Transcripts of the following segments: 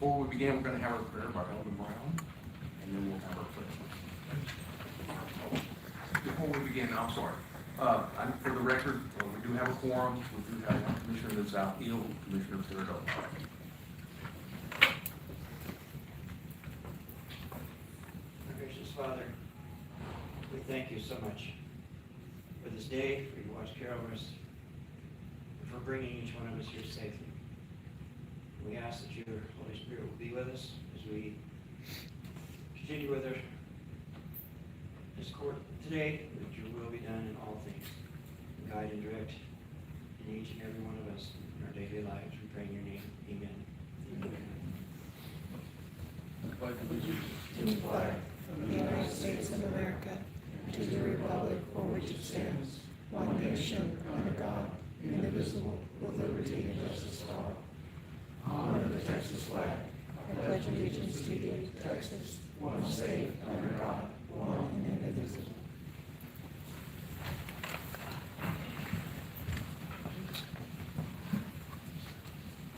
Before we begin, we're going to have a prayer by Elder Brown, and then we'll have our pledge. Before we begin, I'm sorry. For the record, we do have a quorum. We do have one commissioner that's out ill, Commissioner Thibodeau. Gracious Father, we thank you so much for this day, for your watch care over us, and for bringing each one of us here safely. We ask that your Holy Spirit will be with us as we continue with this court today, that your will be done in all things. Guide and direct in each and every one of us in our daily lives. We pray in your name. Amen. To the flag of the United States of America, to the republic for which it stands, one nation, under God, indivisible, with liberty and justice for all. Honor the Texas flag. I pledge allegiance to thee, Texas, one state, under God, one and indivisible.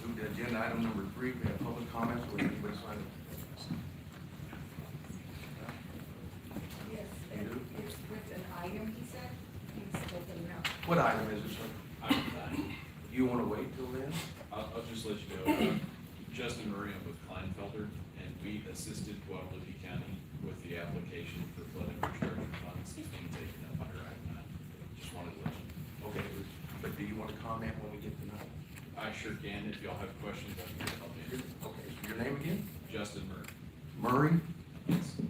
Move to agenda item number 3. We have public comments. Will anybody sign it? Yes, it's with an item, he said. He's opening up. What item is it, sir? Item 9. You want to wait till then? I'll just let you know, Justin Murray, I'm with Kleinfelder, and we assisted Guadalupe County with the application for flood infrastructure funds being taken up under Item 9. Just wanted to let you know. Okay, but do you want to comment when we get to that? I sure can. If y'all have questions, I can help you. Okay, so your name again? Justin Murray. Murray? Yes.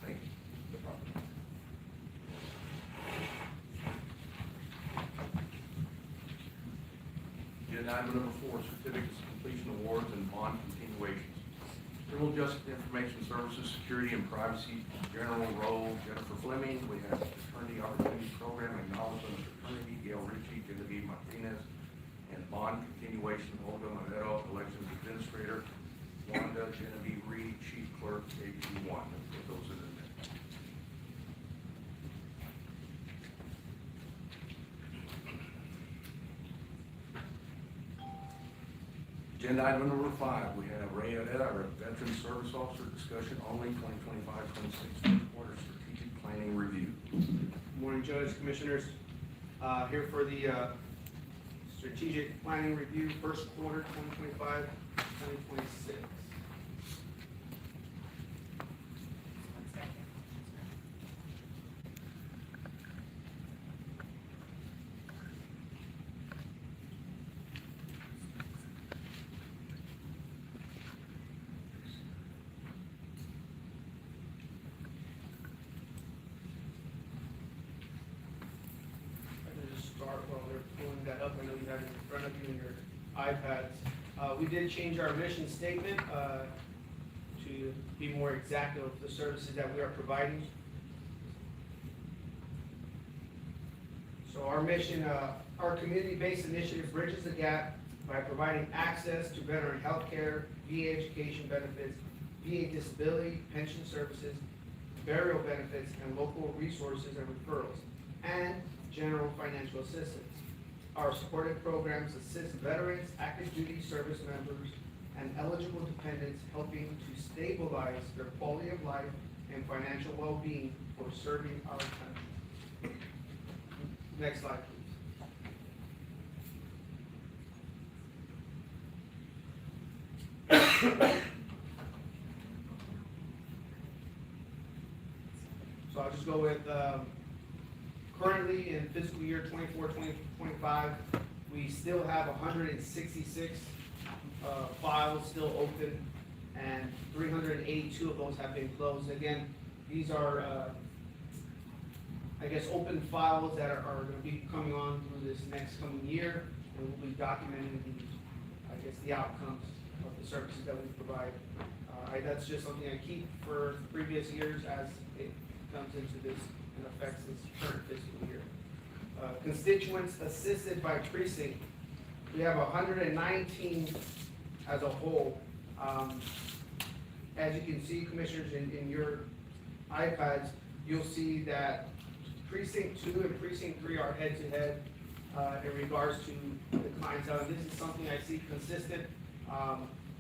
Thank you. No problem. Agenda item number 4, certificates of completion awards and bond continuations. Criminal Justice Information Services, Security and Privacy, General Role, Jennifer Fleming. We have Fraternity Opportunity Program, Acknowledgement of Fraternity, Gail Ritchie, Genevieve Martinez, and bond continuation, Olga Madero, Elections Administrator, Wanda Genevieve Reed, Chief Clerk, AP1. Let's put those in there. Agenda item number 5, we have Ray Adetta, our Veteran Service Officer, discussion only 2025-26 quarter strategic planning review. Good morning, Judge, Commissioners. Here for the strategic planning review, first quarter 2025, 2026. One second. I'm going to just start while they're pulling that up. I know you have it in front of you in your iPads. We did change our mission statement to be more exact of the services that we are providing. So our mission, our community-based initiative bridges the gap by providing access to veteran health care, VA education benefits, VA disability, pension services, burial benefits, and local resources and referrals, and general financial assistance. Our supported programs assist veterans, active duty service members, and eligible dependents, helping to stabilize their quality of life and financial well-being for serving our country. Next slide, please. So I'll just go with, currently in fiscal year 24-25, we still have 166 files still open, and 382 of those have been closed. Again, these are, I guess, open files that are going to be coming on through this next coming year, and we'll be documenting the outcomes of the services that we provide. That's just something I keep for previous years as it comes into this and affects this current fiscal year. Constituents assisted by precinct, we have 119 as a whole. As you can see, Commissioners, in your iPads, you'll see that Precinct 2 and Precinct 3 are head-to-head in regards to the clientele. And this is something I see consistent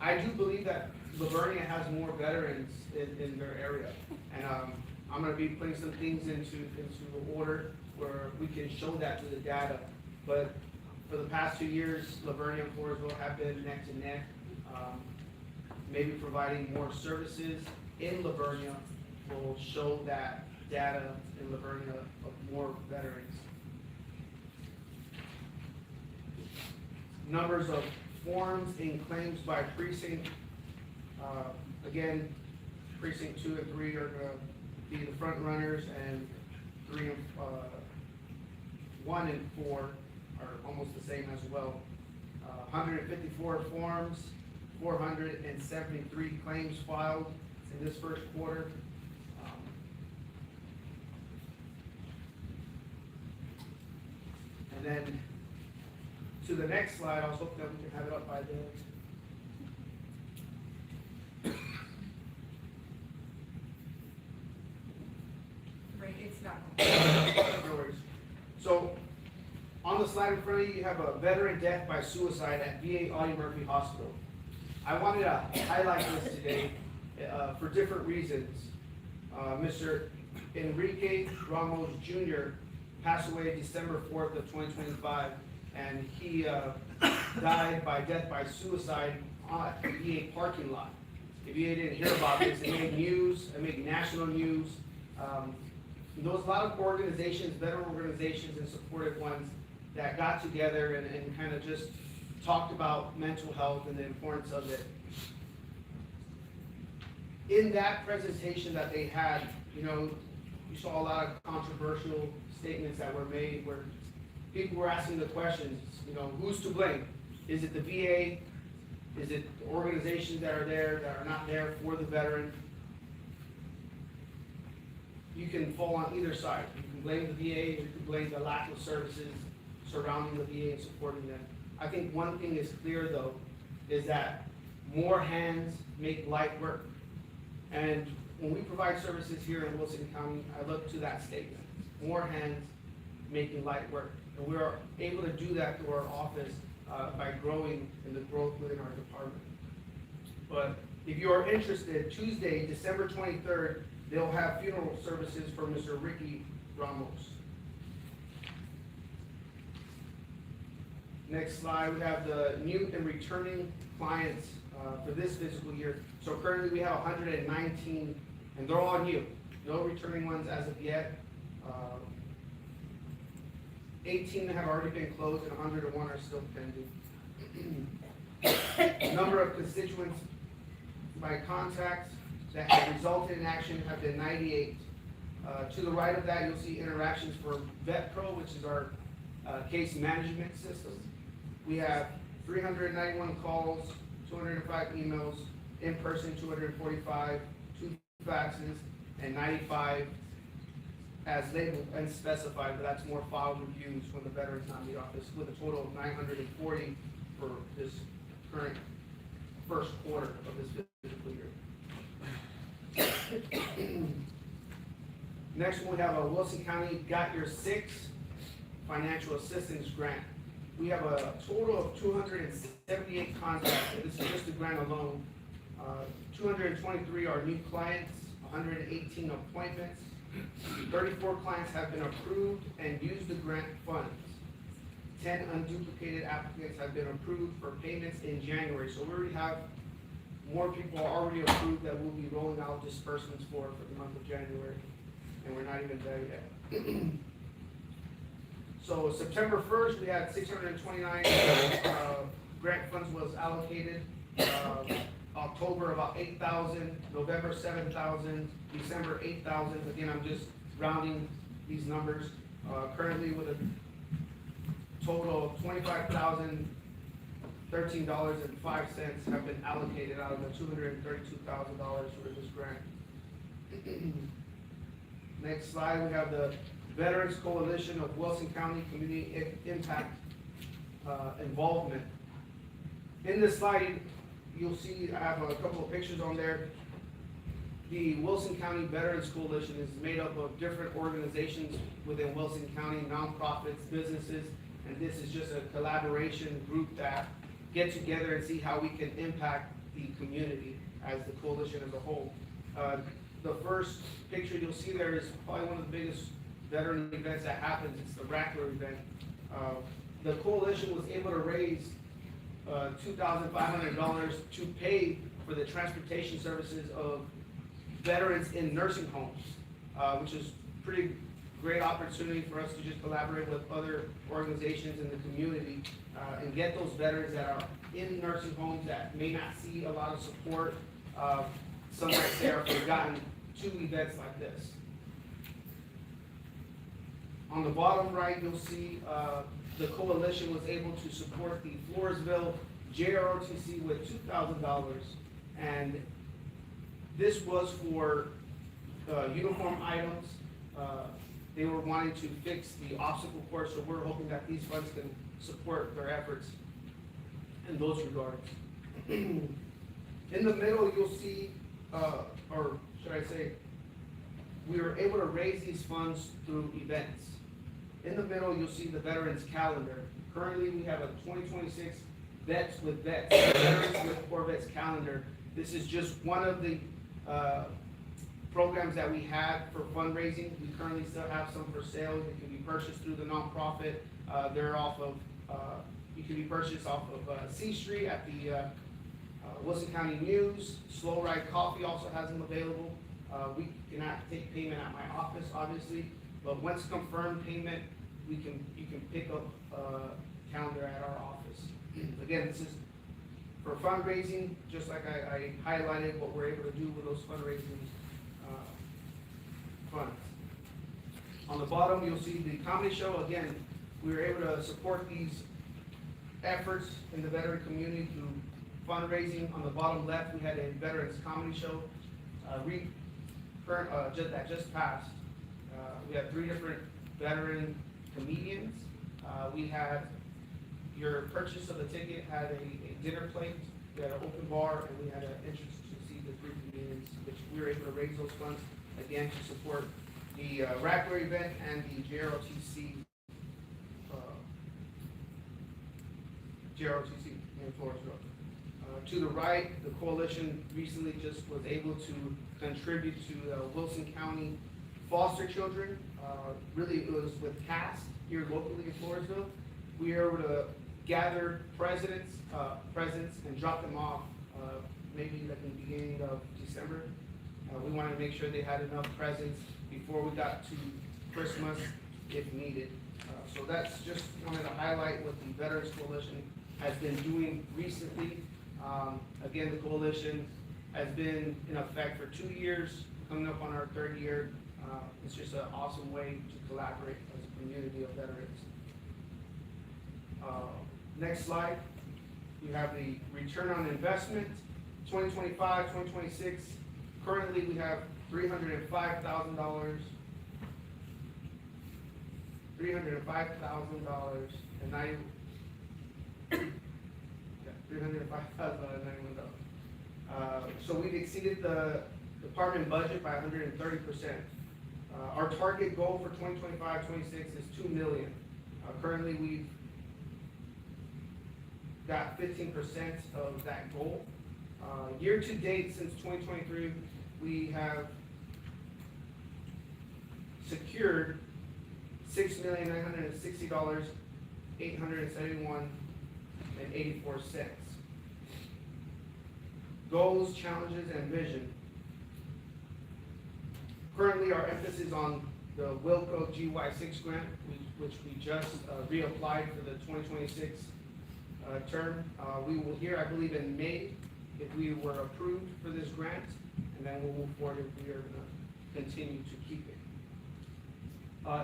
I do believe that Livonia has more veterans in their area. And, I'm gonna be putting some things into order where we can show that to the data. But for the past 2 years, Livonia and Floresville have been neck to neck. Maybe providing more services in Livonia will show that data in Livonia of more veterans. Numbers of forms and claims by precinct. Again, precinct 2 and 3 are gonna be the front runners, and 1 and 4 are almost the same as well. 154 forms, 473 claims filed in this first quarter. And then to the next slide, I was hoping that we can have it up by then. Right, it's not. No worries. So, on the slide in front of you, you have a veteran death by suicide at VA Audie Murphy Hospital. I wanted to highlight this today for different reasons. Mr. Enrique Ramos Jr. passed away December 4th of 2025, and he died by death by suicide at the VA parking lot. If you didn't hear about this, it made news, it made national news. There was a lot of organizations, veteran organizations and supportive ones that got together and kind of just talked about mental health and the importance of it. In that presentation that they had, you saw a lot of controversial statements that were made where people were asking the questions, who's to blame? Is it the VA? Is it the organizations that are there that are not there for the veteran? You can fall on either side. You can blame the VA, or you can blame the lack of services surrounding the VA and supporting them. I think one thing is clear though, is that more hands make light work. And when we provide services here in Wilson County, I look to that statement. More hands making light work. And we are able to do that through our office by growing in the growth within our department. But if you are interested, Tuesday, December 23rd, they'll have funeral services for Mr. Ricky Ramos. Next slide, we have the new and returning clients for this fiscal year. So currently we have 119, and they're all new. No returning ones as of yet. 18 have already been closed and 101 are still pending. Number of constituents by contacts that have resulted in action have been 98. To the right of that, you'll see interactions for VetPro, which is our case management system. We have 391 calls, 205 emails, in person 245, 2 faxes, and 95 as labeled and specified, but that's more file reviews when the veteran's not in the office, with a total of 940 for this current first quarter of this fiscal year. Next one, we have a Wilson County Got Your Six financial assistance grant. We have a total of 278 contacts, and this is just the grant alone. 223 are new clients, 118 appointments. 34 clients have been approved and used the grant funds. 10 unduplicated applicants have been approved for payments in January. So we already have more people already approved that we'll be rolling out disbursements for the month of January. And we're not even there yet. So September 1st, we had 629 grant funds was allocated. October about 8,000, November 7,000, December 8,000. Again, I'm just rounding these numbers. Currently with a total of $25,013.05 have been allocated out of the $232,000 for this grant. Next slide, we have the Veterans Coalition of Wilson County Community Impact Involvement. In this slide, you'll see I have a couple of pictures on there. The Wilson County Veterans Coalition is made up of different organizations within Wilson County, nonprofits, businesses, and this is just a collaboration group that get together and see how we can impact the community as the coalition as a whole. The first picture you'll see there is probably one of the biggest veteran events that happens. It's the Rackler event. The coalition was able to raise $2,500 to pay for the transportation services of veterans in nursing homes, which is pretty great opportunity for us to just collaborate with other organizations in the community and get those veterans that are in nursing homes that may not see a lot of support. Some might say are forgotten to events like this. On the bottom right, you'll see the coalition was able to support the Floresville JROTC with $2,000, and this was for uniform items. They were wanting to fix the obstacle course, so we're hoping that these funds can support their efforts in those regards. In the middle, you'll see, or should I say, we were able to raise these funds through events. In the middle, you'll see the veterans calendar. Currently, we have a 2026 Vets with Vets, Veterans with Corvettes calendar. This is just one of the programs that we had for fundraising. We currently still have some for sale. It can be purchased through the nonprofit. They're off of, you can be purchased off of C Street at the Wilson County News. Slow Ride Coffee also has them available. We cannot take payment at my office, obviously, but once confirmed payment, you can pick up a calendar at our office. Again, this is for fundraising, just like I highlighted what we're able to do with those fundraising funds. On the bottom, you'll see the comedy show. Again, we were able to support these efforts in the veteran community through fundraising. On the bottom left, we had a veterans comedy show that just passed. We had 3 different veteran comedians. We had your purchase of the ticket had a dinner plate, we had an open bar, and we had an entrance to see the 3 comedians, which we were able to raise those funds again to support the Rackler event and the JROTC in Floresville. To the right, the coalition recently just was able to contribute to Wilson County foster children. Really, it was with CAST here locally in Floresville. We were able to gather presents and drop them off maybe like in the beginning of December. We wanted to make sure they had enough presents before we got to Christmas if needed. So that's just wanted to highlight what the Veterans Coalition has been doing recently. Again, the coalition has been in effect for 2 years, coming up on our 3rd year. It's just an awesome way to collaborate as a community of veterans. Next slide, you have the return on investment, 2025, 2026. Currently, we have $305,000, and $305,091. So we've exceeded the department budget by 130%. Our target goal for 2025-26 is $2 million. Currently, we've got 15% of that goal. Year to date, since 2023, we have secured $6,960,871.84. Goals, challenges, and vision. Currently, our emphasis on the Wilco GY6 grant, which we just reapplied for the 2026 term. We will hear, I believe, in May if we were approved for this grant, and then we'll move forward if we are going to continue to keep it.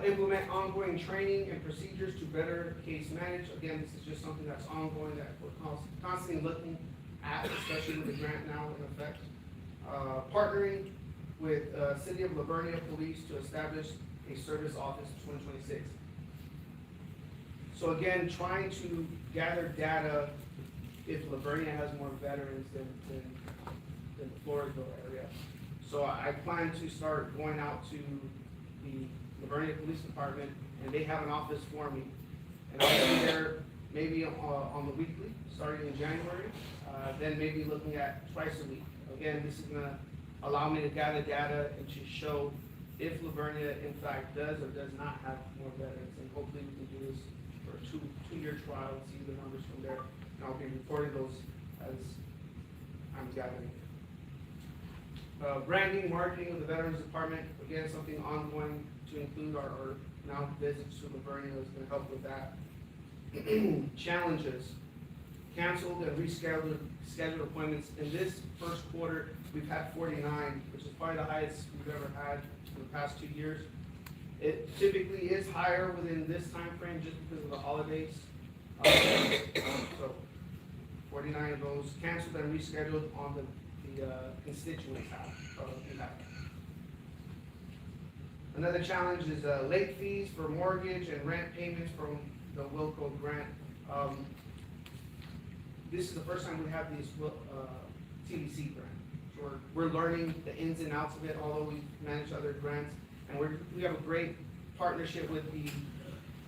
Implement ongoing training and procedures to better case manage. Again, this is just something that's ongoing that we're constantly looking at, especially with the grant now in effect. Partnering with City of Livonia Police to establish a service office in 2026. So again, trying to gather data if Livonia has more veterans than the Floresville area. So I plan to start going out to the Livonia Police Department, and they have an office for me. And I'll be there maybe on the weekly, starting in January, then maybe looking at twice a week. Again, this is gonna allow me to gather data and to show if Livonia in fact does or does not have more veterans, and hopefully we can do this for a two-year trial and see the numbers from there, and I'll be reporting those as I'm gathering. Branding, marketing of the Veterans Department, again, something ongoing to include our now visits to Livonia is gonna help with that. Challenges, canceled and rescheduled scheduled appointments. In this first quarter, we've had 49, which is probably the highest we've ever had in the past 2 years. It typically is higher within this time frame just because of the holidays. So 49 of those canceled and rescheduled on the constituents behalf. Another challenge is late fees for mortgage and rent payments from the Wilco grant. This is the first time we have these TDC grant. So we're learning the ins and outs of it, although we manage other grants. And we have a great partnership with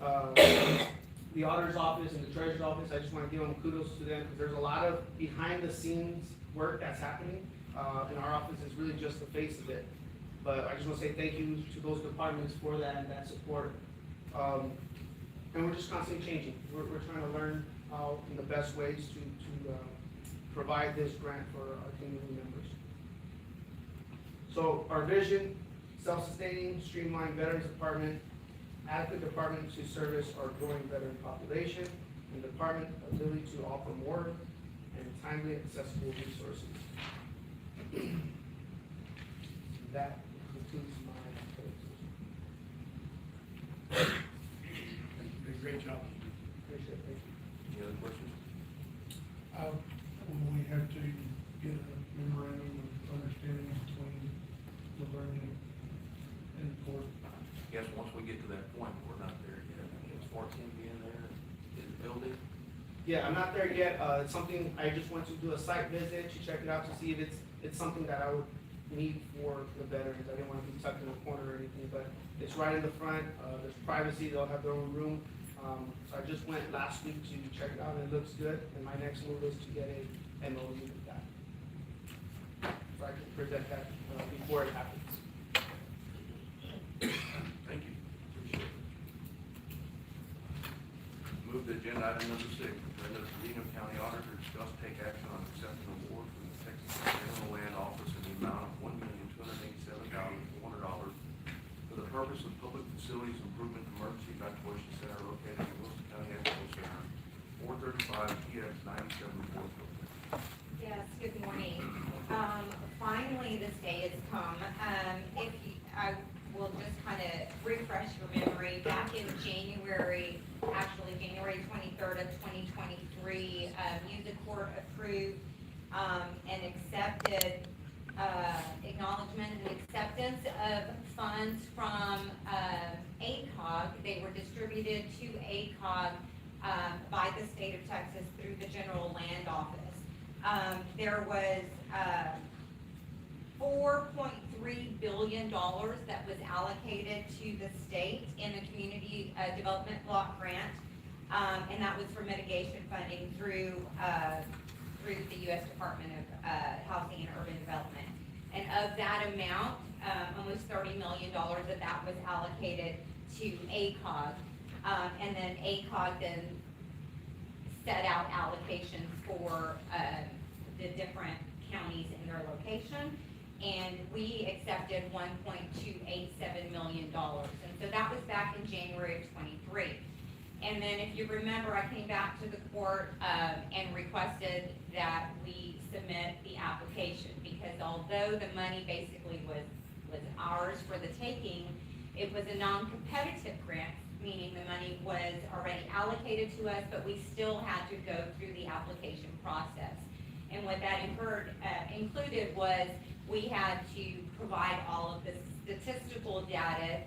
the auditor's office and the treasurer's office. I just want to give them kudos to them because there's a lot of behind the scenes work that's happening. In our office, it's really just the face of it. But I just want to say thank you to those departments for that and that support. And we're just constantly changing. We're trying to learn the best ways to provide this grant for our community members. So our vision, self-sustaining, streamlined Veterans Department, adequate department to service our growing veteran population, and department ability to offer more and timely accessible resources. That concludes my presentation. You did a great job. Appreciate it, thank you. Any other questions? Will we have to get a memorandum of understanding between the learning and the court? Yes, once we get to that point, we're not there yet. As far as him being there in the building, Yeah, I'm not there yet. It's something, I just want to do a site visit to check it out to see if it's something that I would need for the veterans. I didn't want to be tucked in a corner or anything, but it's right in the front. There's privacy, they'll have their own room. So I just went last week to check it out and it looks good. And my next move is to get a MOU with that. So I can present that before it happens. thank you. Appreciate it. Move to agenda item number 6, Brenda Reno County Auditor, discuss take action on accepting award from the Texas General Land Office in the amount of $1,287,400 for the purpose of public facilities improvement emergency evacuation center located in Wilson County Expo Center, 435 PX 97 Yes, good morning. Finally, this day has come. I will just kind of refresh your memory. Back in January, actually January 23rd of 2023, music court approved and accepted acknowledgement and acceptance of funds from ACOG. They were distributed to ACOG by the state of Texas through the General Land Office. There was $4.3 billion that was allocated to the state in the community development block grant, and that was for mitigation funding through the U.S. Department of Housing and Urban Development. And of that amount, almost $30 million of that was allocated to ACOG, and then ACOG then set out allocations for the different counties in their location, and we accepted $1.287 million. And so that was back in January of 23. And then if you remember, I came back to the court and requested that we submit the application, because although the money basically was ours for the taking, it was a non-competitive grant, meaning the money was already allocated to us, but we still had to go through the application process. And what that included was we had to provide all of the statistical data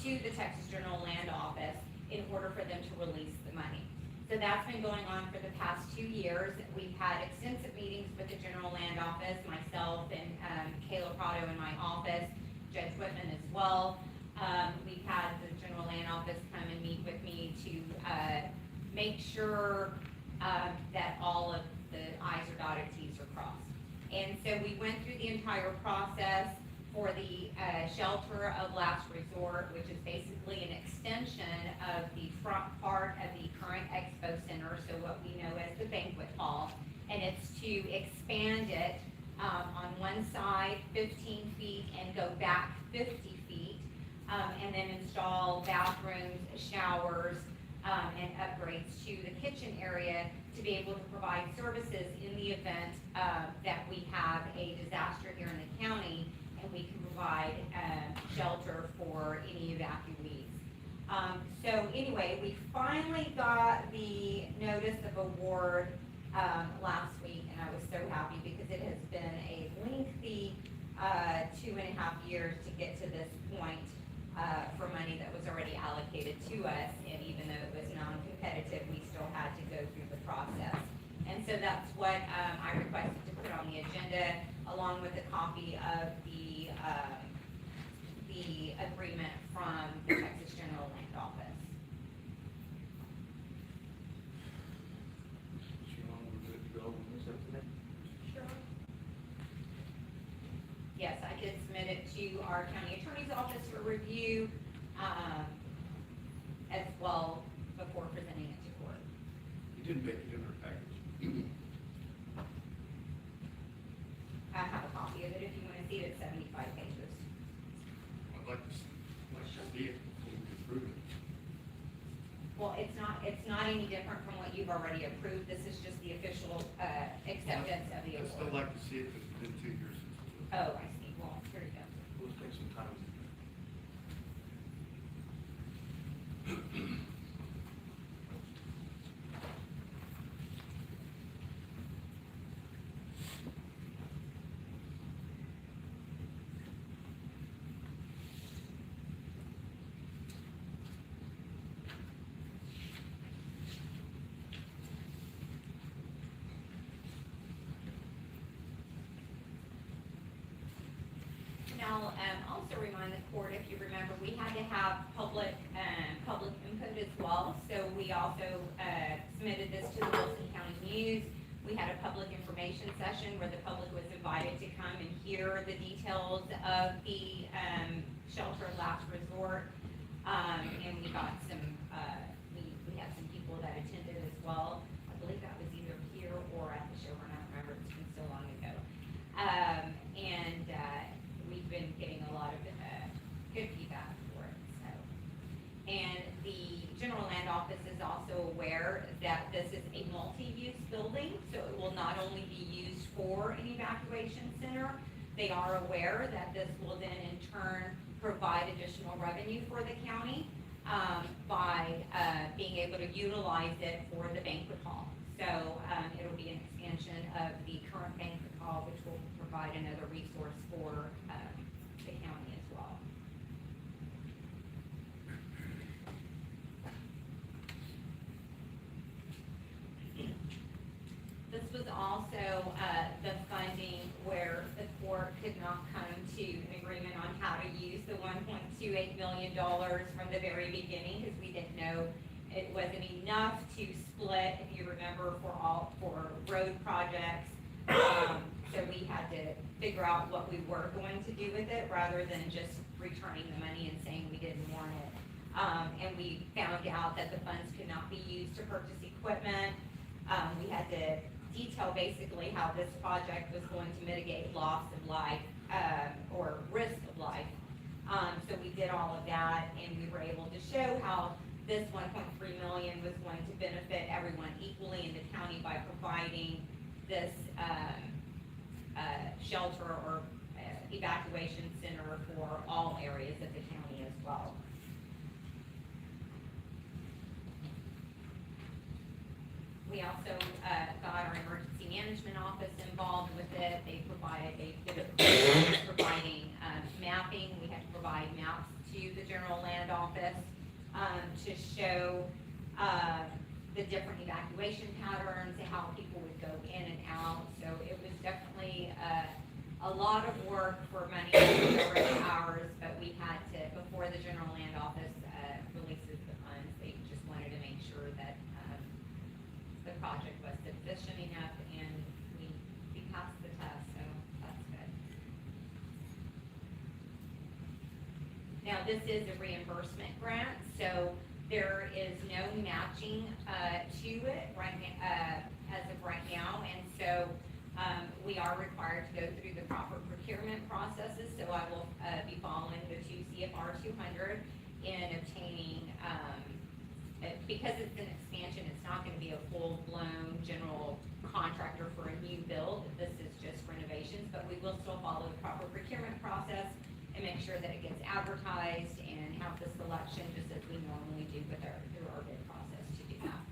to the Texas General Land Office in order for them to release the money. So that's been going on for the past 2 years. We've had extensive meetings with the General Land Office, myself and Kayla Prado in my office, Judge Whitman as well. We've had the General Land Office come and meet with me to make sure, that all of the i's are dotted, t's are crossed. And so we went through the entire process for the shelter of last resort, which is basically an extension of the front part of the current expo center, so what we know as the banquet hall. And it's to expand it on one side 15 feet and go back 50 feet, and then install bathrooms, showers, and upgrades to the kitchen area to be able to provide services in the event that we have a disaster here in the county, and we can provide shelter for any evacuees. So anyway, we finally got the notice of award last week, and I was so happy because it has been a lengthy 2.5 years to get to this point for money that was already allocated to us, and even though it was non-competitive, we still had to go through the process. And so that's what I requested to put on the agenda, along with a copy of the agreement from the Texas General Land Office. Sean, we're good to go. Sure. Yes, I did submit it to our county attorney's office for review, as well before presenting it to court. You didn't make it in our package. I have a copy of it if you want to see it, it's 75 pages. I'd like to see it before we approve it. Well, it's not any different from what you've already approved, this is just the official, acceptance of the I'd still award. like to see it because it's been 2 years since it was. Oh, I see, well, here you go. Let's take some time. Now, also remind the court, if you remember, we had to have public input as well. So we also submitted this to the Wilson County News. We had a public information session where the public was invited to come and hear the details of the shelter of last resort. And we got some, we had some people that attended as well. I believe that was either here or at the show, I don't remember, it's been so long ago. We've been getting a lot of good feedback for it, so. And the General Land Office is also aware that this is a multi-use building, so it will not only be used for an evacuation center. They are aware that this will then in turn provide additional revenue for the county by being able to utilize it for the banquet hall. So it'll be an expansion of the current banquet hall, which will provide another resource for the county as well. This was also the funding where the court could not come to an agreement on how to use the $1.28 million from the very beginning, because we didn't know it wasn't enough to split, if you remember, for road projects. So we had to figure out what we were going to do with it, rather than just returning the money and saying we didn't want it. And we found out that the funds could not be used to purchase equipment. We had to detail basically how this project was going to mitigate loss of life, or risk of life. So we did all of that, and we were able to show how this 1.3 million was going to benefit everyone equally in the county by providing this shelter or evacuation center for all areas of the county as well. We also got our emergency management office involved with it. They did providing mapping. We had to provide maps to the General Land Office to show the different evacuation patterns, how people would go in and out. So it was definitely a lot of work for money over the hours, but we had to, before the General Land Office releases the funds, they just wanted to make sure that Now, this is a reimbursement grant, so there is no matching, to it right now, as of right now, and so, we are required to go through the proper procurement processes, so I will, be following the 2 CFR 200 in obtaining, because it's an expansion, it's not gonna be a full-blown general contractor for a new build, this is just renovations, but we will still follow the proper procurement process and make sure that it gets advertised and have the selection, just as we normally do with through our bid process to do that.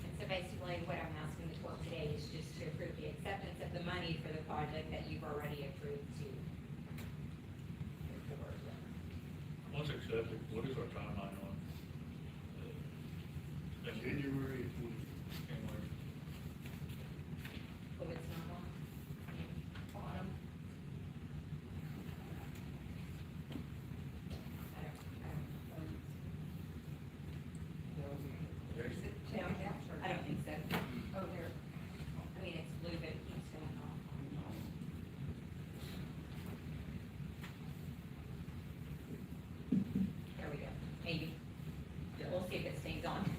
And so basically, what I'm asking the court today is just to approve the acceptance of the money for the project that you've already approved to move forward with. Once accepted, what is our timeline on? January January. Oh, it's not on? Bottom? No, I don't think so. Oh, there, I mean, it's blue, but it keeps going off. There we go, maybe. We'll see if it stays on.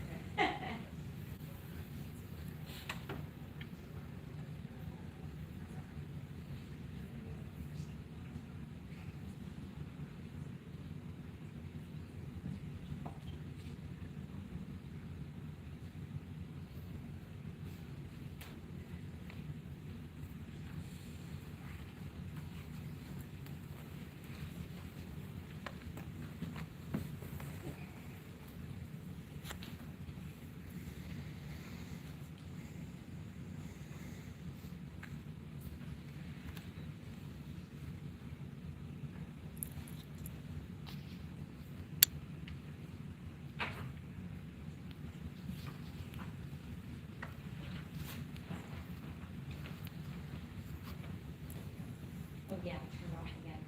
Oh, yeah, turn off again.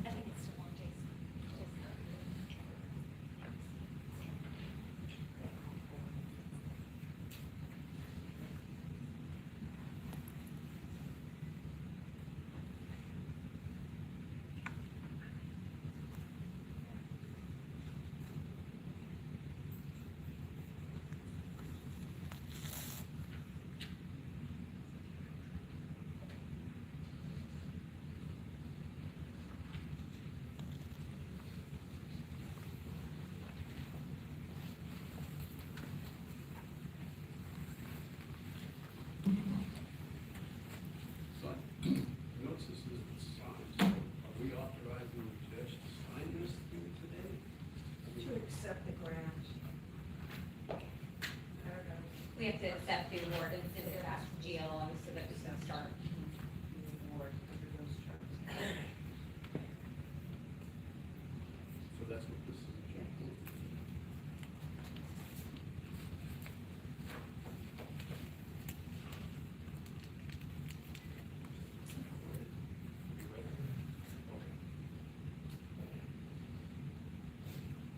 I think it's still on, Jason. Notice this isn't signed, so are we authorizing the judge to sign this thing today? To accept the grant. We have to accept the award and send it back to GLO so that we can start. So that's what this is.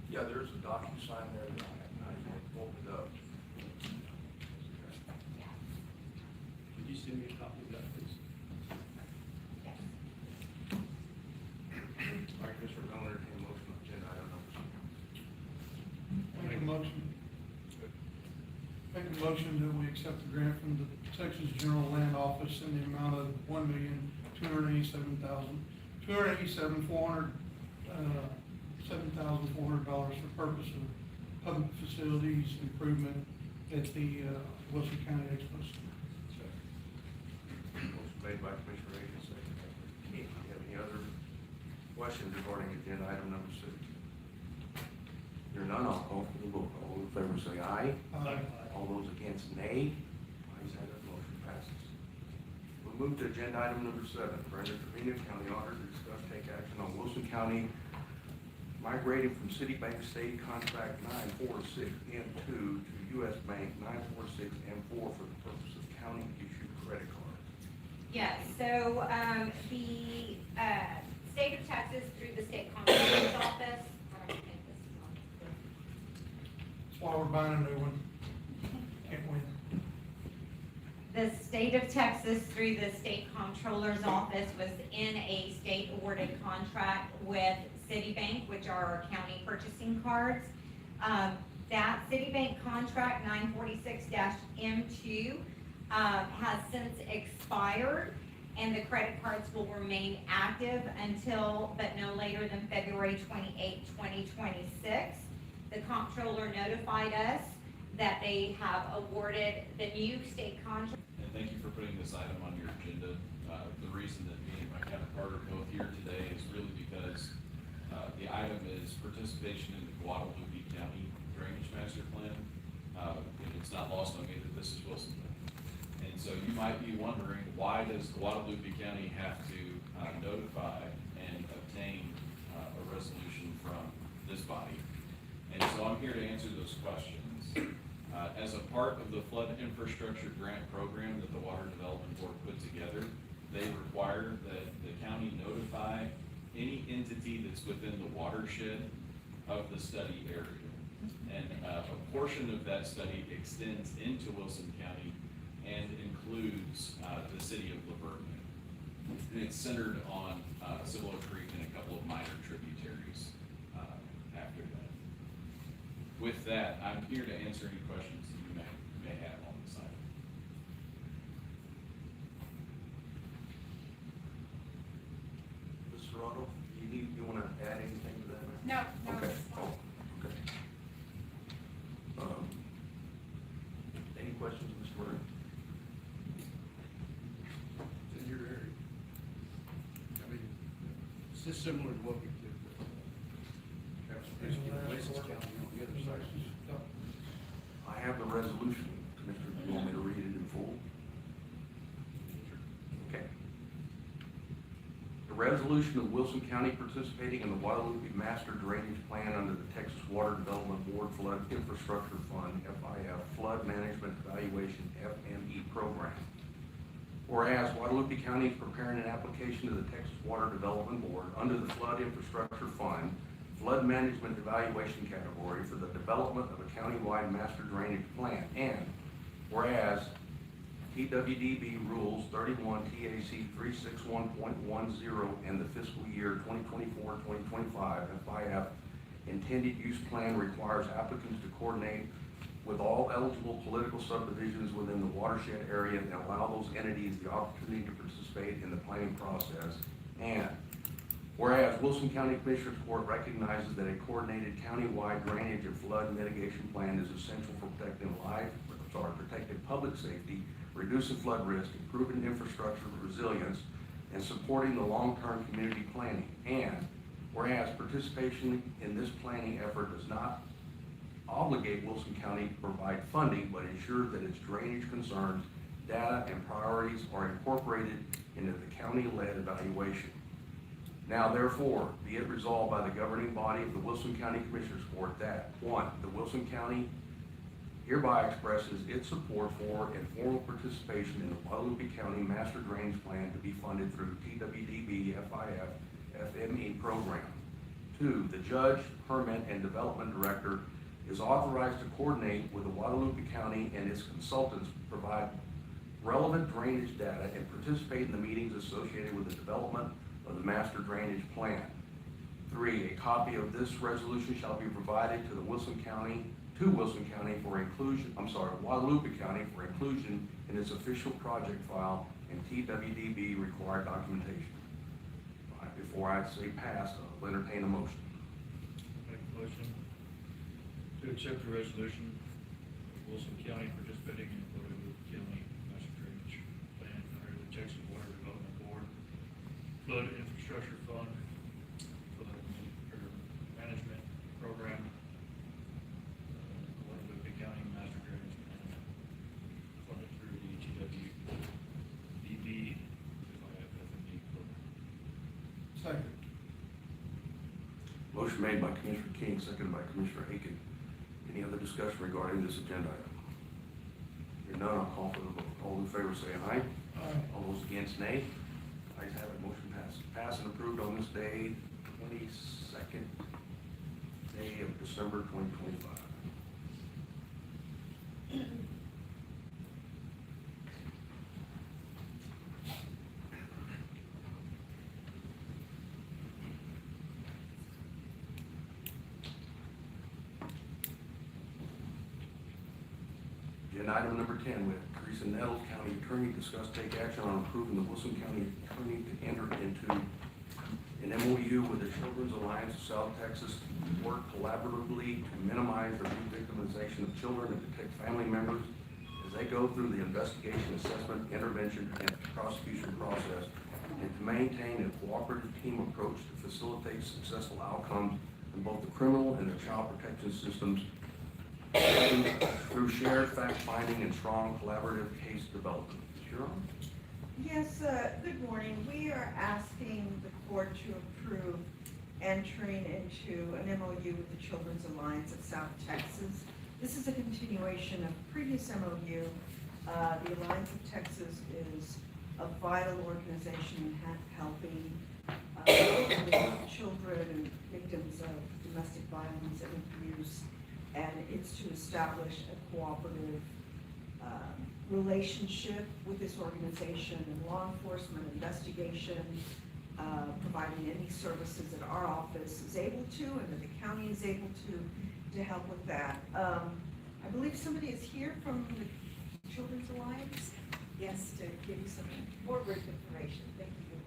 Yeah, there's a DocuSign there that I opened up. Could you send me a copy of that, please? Yes. All right, Mr. Miller, entertain a motion on agenda item number 6. Make a motion. Make a motion that we accept the grant from the Texas General Land Office in the amount of $7,400 for purpose of public facilities improvement at the Wilson County Expo Center. Motion made by Commissioner Reagan, second by Commissioner Keith. Do you have any other questions regarding agenda item number 6? Hearing none, I'll call for the vote. All in favor say aye. Aye. All those against nay. Ayes have it, motion passes. Move We'll move to agenda item number 7, Brenda Trevino, County Auditor, to discuss take action on Wilson County migrating from Citibank State Contract 946M2 to U.S. Bank 946M4 for the purpose of county-issued credit cards. Yes, so, the, state of Texas through the state comptroller's office, I don't think this is on. That's why we're buying a new one. Can't win. The state of Texas through the state comptroller's office was in a state awarded contract with Citibank, which are our county purchasing cards. That Citibank contract 946-M2 has since expired, and the credit cards will remain active until, but no later than February 28, 2026. The comptroller notified us that they have awarded the new state contract. And thank you for putting this item on your agenda. The reason that me and my counterpart are both here today is really because the item is participation in the Guadalupe County Drainage Master Plan. And it's not lost on me that this is Wilsonville. And so you might be wondering, why does Guadalupe County have to notify and obtain a resolution from this body? And so I'm here to answer those questions. As a part of the flood infrastructure grant program that the Water Development Board put together, they require that the county notify any entity that's within the watershed of the study area. And a portion of that study extends into Wilson County and includes the city of Laverne. And it's centered on Cibolo Creek and a couple of minor tributaries after that. With that, I'm here to answer any questions that you may have on this item. Mr. Otto, you want to add anything to that? No, Okay. Oh, okay. Any questions, Mr. Murray? It's in your area. I mean, it's just similar to what we did with, Places County on the other side. I have the resolution, Commissioner. Do you want me to read it in full? Okay. The resolution of Wilson County participating in the Guadalupe Master Drainage Plan under the Texas Water Development Board Flood Infrastructure Fund, FIF, Flood Management Evaluation, FME program. Whereas Guadalupe County is preparing an application to the Texas Water Development Board under the Flood Infrastructure Fund, Flood Management Evaluation category for the development of a countywide master drainage plan. And whereas TWDB Rules 31 TAC 361.10 and the fiscal year 2024-2025 FIF intended use plan requires applicants to coordinate with all eligible political subdivisions within the watershed area and allow those entities the opportunity to participate in the planning process. And whereas Wilson County Commissioners Court recognizes that a coordinated countywide drainage and flood mitigation plan is essential for protecting public safety, reducing flood risk, improving infrastructure resilience, and supporting the long-term community planning. And whereas participation in this planning effort does not obligate Wilson County to provide funding, but ensure that its drainage concerns, data, and priorities are incorporated into the county-led evaluation. Now therefore, be it resolved by the governing body of the Wilson County Commissioners Court that, 1, the Wilson County hereby expresses its support for and formal participation in the Guadalupe County Master Drainage Plan to be funded through TWDB FIF FME program. 2, the judge, permit, and development director is authorized to coordinate with the Guadalupe County and its consultants to provide relevant drainage data and participate in the meetings associated with the development of the master drainage plan. 3, a copy of this resolution shall be provided to Guadalupe County for inclusion in its official project file and TWDB required documentation. Before I say pass, I'll entertain a motion. Make a motion to accept the resolution of Wilson County participating in the Guadalupe County Master Drainage Plan under the Texas Water Development Board Flood Infrastructure Fund for the management program, Guadalupe County Master Drainage Plan funded through the TWDB Motion made by Commissioner King, seconded by Commissioner Aiken. Any other discussion regarding this agenda item? Hearing none, I'll call for the vote. All in favor say aye. Aye. All those against, nay. Ayes have it, motion passes. Passed and approved on this day, 22nd day of December 2025. Agenda item number 10, with Teresa Nettles, County Attorney, discuss take action on approving the Wilson County Attorney to enter into an MOU with the Children's Alliance of South Texas to work collaboratively to minimize the re-victimization of children and protect family members as they go through the investigation, assessment, intervention, and prosecution process, and to maintain a cooperative team approach to facilitate successful outcomes in both the criminal and the child protection systems through shared fact-finding and strong collaborative case development. Sharon? Yes, good morning. We are asking the court to approve entering into an MOU with the Children's Alliance of South Texas. This is a continuation of previous MOU. The Alliance of Texas is a vital organization in helping children and victims of domestic violence and abuse. And it's to establish a cooperative relationship with this organization in law enforcement, investigation, providing any services that our office is able to and that the county is able to help with that. I believe somebody is here from the Children's Alliance. Yes, to give you some more brief information. Thank you.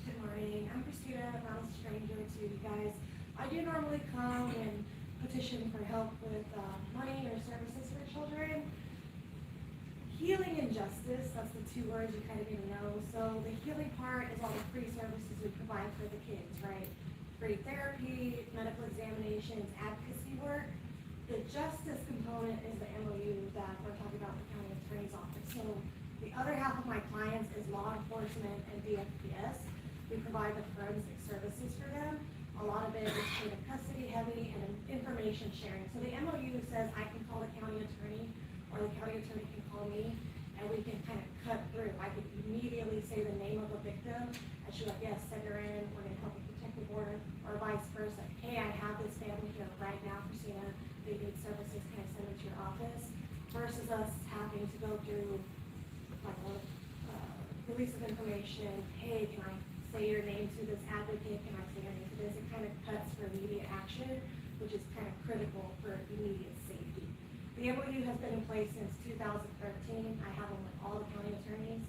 Good morning. Good morning. I'm Christina. I'm not a stranger to you guys. I do normally come and petition for help with money or services for children. Healing and justice, that's the two words you kind of need to know. So the healing part is all the free services we provide for the kids, right? Free therapy, medical examinations, advocacy work. The justice component is the MOU that we're talking about with the county attorney's office. So the other half of my clients is law enforcement and DFPS. We provide the forensic services for them. A lot of it is chain of custody heavy and information sharing. So the MOU says I can call the county attorney or the county attorney can call me and we can kind of cut through. I could immediately say the name of a victim and she's like, yes, send her in, we're gonna help with protective order, or vice versa. Hey, I have this family here right now, Christina, they need services, can I send them to your office? Versus us having to go through like a release of information, hey, can I say your name to this advocate, can I say your name to this? It kind of cuts for immediate action, which is kind of critical for immediate safety. The MOU has been in place since 2013. I have them with all the county attorneys.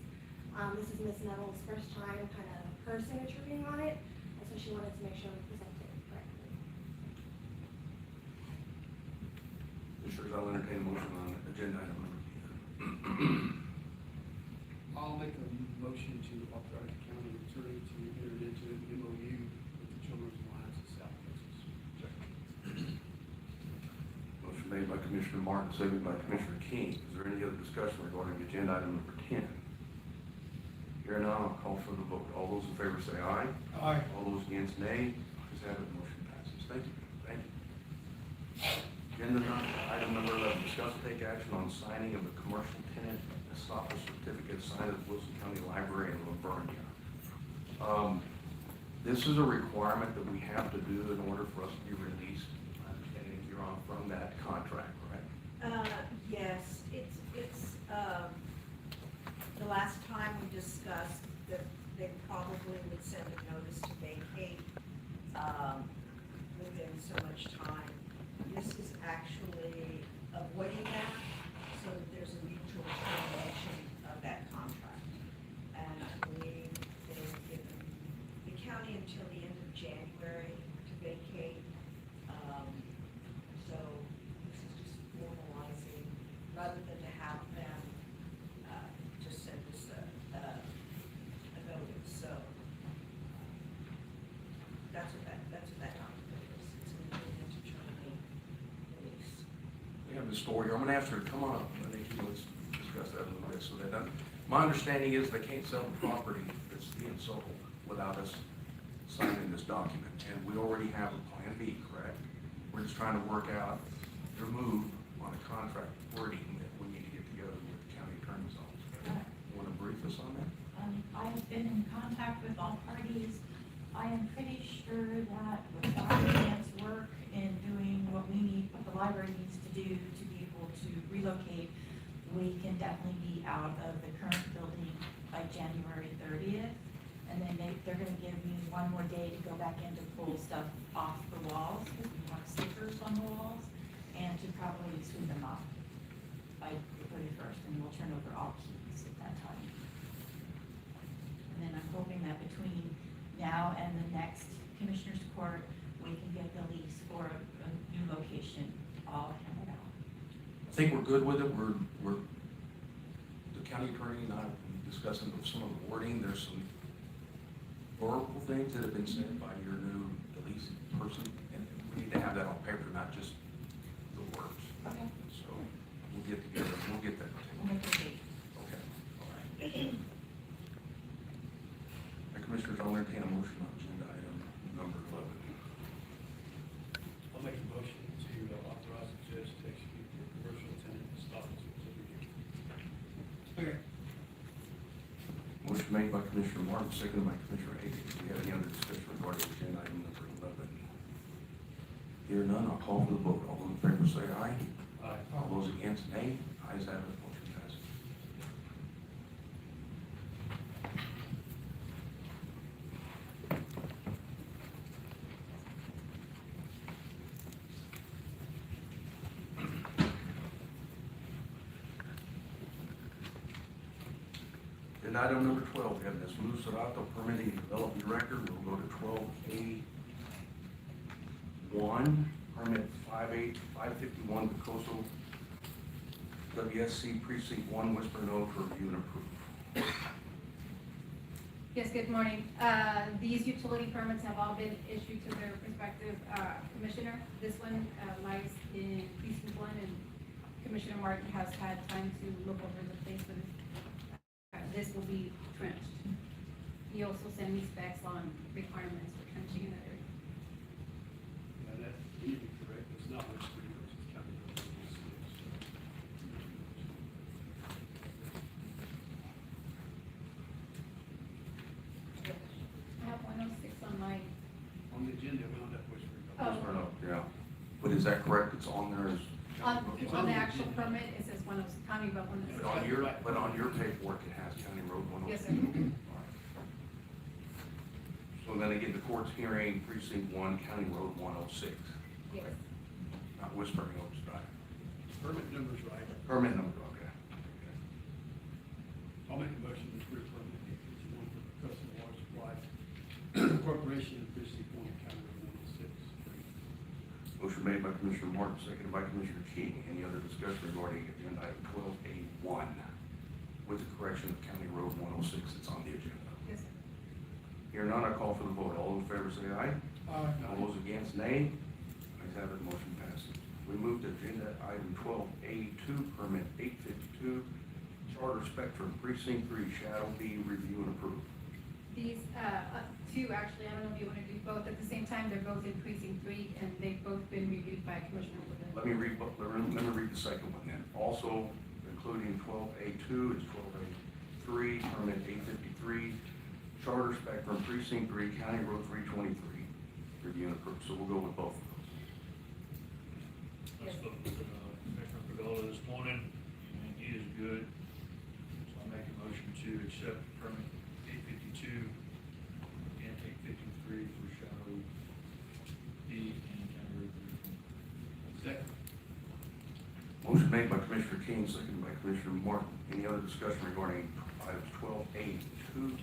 This is Ms. Nettles' first time kind of her signaturing on it, and so she wanted to make sure we presented it correctly. Commissioners, I'll entertain a motion on agenda item number 10. I'll make a motion to authorize the county attorney to enter into an MOU with the Children's Alliance of South Texas. Motion made by Commissioner Martin, seconded by Commissioner King. Is there any other discussion regarding agenda item number 10? Hearing none, I'll call for the vote. All those in favor say aye. Aye. All those against, nay. Ayes have it, motion passes. Thank you. Thank you. Agenda item number 11, discuss and take action on signing of the commercial tenant estoppel certificate signed at the Wilson County Library in Livonia. This is a requirement that we have to do in order for us to be released. I understand you're on from that contract, right? Yes, it's the last time we discussed that they probably would send a notice to vacate within so much time. This is actually avoiding that, so that there's a mutual termination of that contract. And I believe they've given the county until the end of January to vacate. So this is just formalizing, rather than to have them just send us a notice. So that's what that document is. It's an agreement to terminate the lease. We have the story here. I'm gonna ask her to come on up. I think let's discuss that a little bit. So that, my understanding is they can't sell the property that's being sold without us signing this document, and we already have a plan B, correct? We're just trying to work out your move on a contract wording that we need to get together with the county attorney's office. You want to brief us on that? I have been in contact with all parties. I am pretty sure that with our finance work and doing what we need, what the library needs to do to be able to relocate, we can definitely be out of the current building by January 30th. And then they're gonna give me one more day to go back in to pull stuff off the walls, because we have stickers on the walls, and to probably sweep them up by the 31st, and we'll turn over all keys at that time. And then I'm hoping that between now and the next Commissioners Court, we can get the lease for a new location all hammered out. I think we're good with it. The county attorney and I have been discussing some of the wording. There's some verbal things that have been said by your new lease person, and we need to have that on paper, not just the words. Okay. So we'll get together, we'll get that. We'll make the date. Okay, all right. Commissioners, I'll entertain a motion on agenda item number 11. I'll make a motion to authorize the judge to execute the commercial tenant installments of the Okay. Motion made by Commissioner Martin, seconded by Commissioner Hayes. Do we have any other discussion regarding agenda item number 11? Hear none, I'll call for the vote. All those in favor say aye. Aye. All those against, nay. Ayes have it, motion passes. And item number 12, we have Ms. Lou Serato, permitting and development director. We'll go to 12A1, permit 551 Picoso, WSC Precinct 1, Whispering Oak, for review and approve. Yes, good morning. These utility permits have all been issued to their respective commissioner. This one lies in Precinct 1, and Commissioner Martin has had time to look over the place for this. This will be trenched. He also sent me specs on requirements for trenching in that area. Yeah, that, you be correct, it's not much for you, it's county. I have 106 on my, On the agenda, we don't have Whispering Oak. Oh. Whispering Oak, yeah. But is that correct? It's on there as? on the actual permit, it says 106 county, but 106. But on your paperwork, it has County Road 106. Yes, sir. All right. So then again, the court's hearing Precinct 1, County Road 106, Yes. not Whispering Oaks Drive. Permit number's right. Permit number, okay. I'll make a motion to approve permit 851 for Custom Water Supply Corporation of Precinct 1, County Road 106. Motion made by Commissioner Martin, seconded by Commissioner King. Any other discussion regarding agenda item 12A1 with the correction of County Road 106 that's on the agenda? Yes, sir. Here none, I call for the vote. All those in favor say aye. All those against, nay. Ayes have it, motion passes. We move to agenda item 12A2, permit 852, Charter Spectrum Precinct 3, Shadow B, review and approve. These, two, actually, I don't know if you want to do both at the same time, they're both in precinct 3, and they've both been reviewed by Commissioner Woodland. Let me read the second one then. Also including 12A2 is 12A3, permit 853, Charter Spectrum Precinct 3, County Road 323, review and approve. So we'll go with both of those. I spoke with Commissioner Pagola this morning, and he is good. So I make a motion to accept permit 852 and 853 for Shadow B and County Road 320. Second. Motion made by Commissioner King, seconded by Commissioner Martin. Any other discussion regarding items 12A2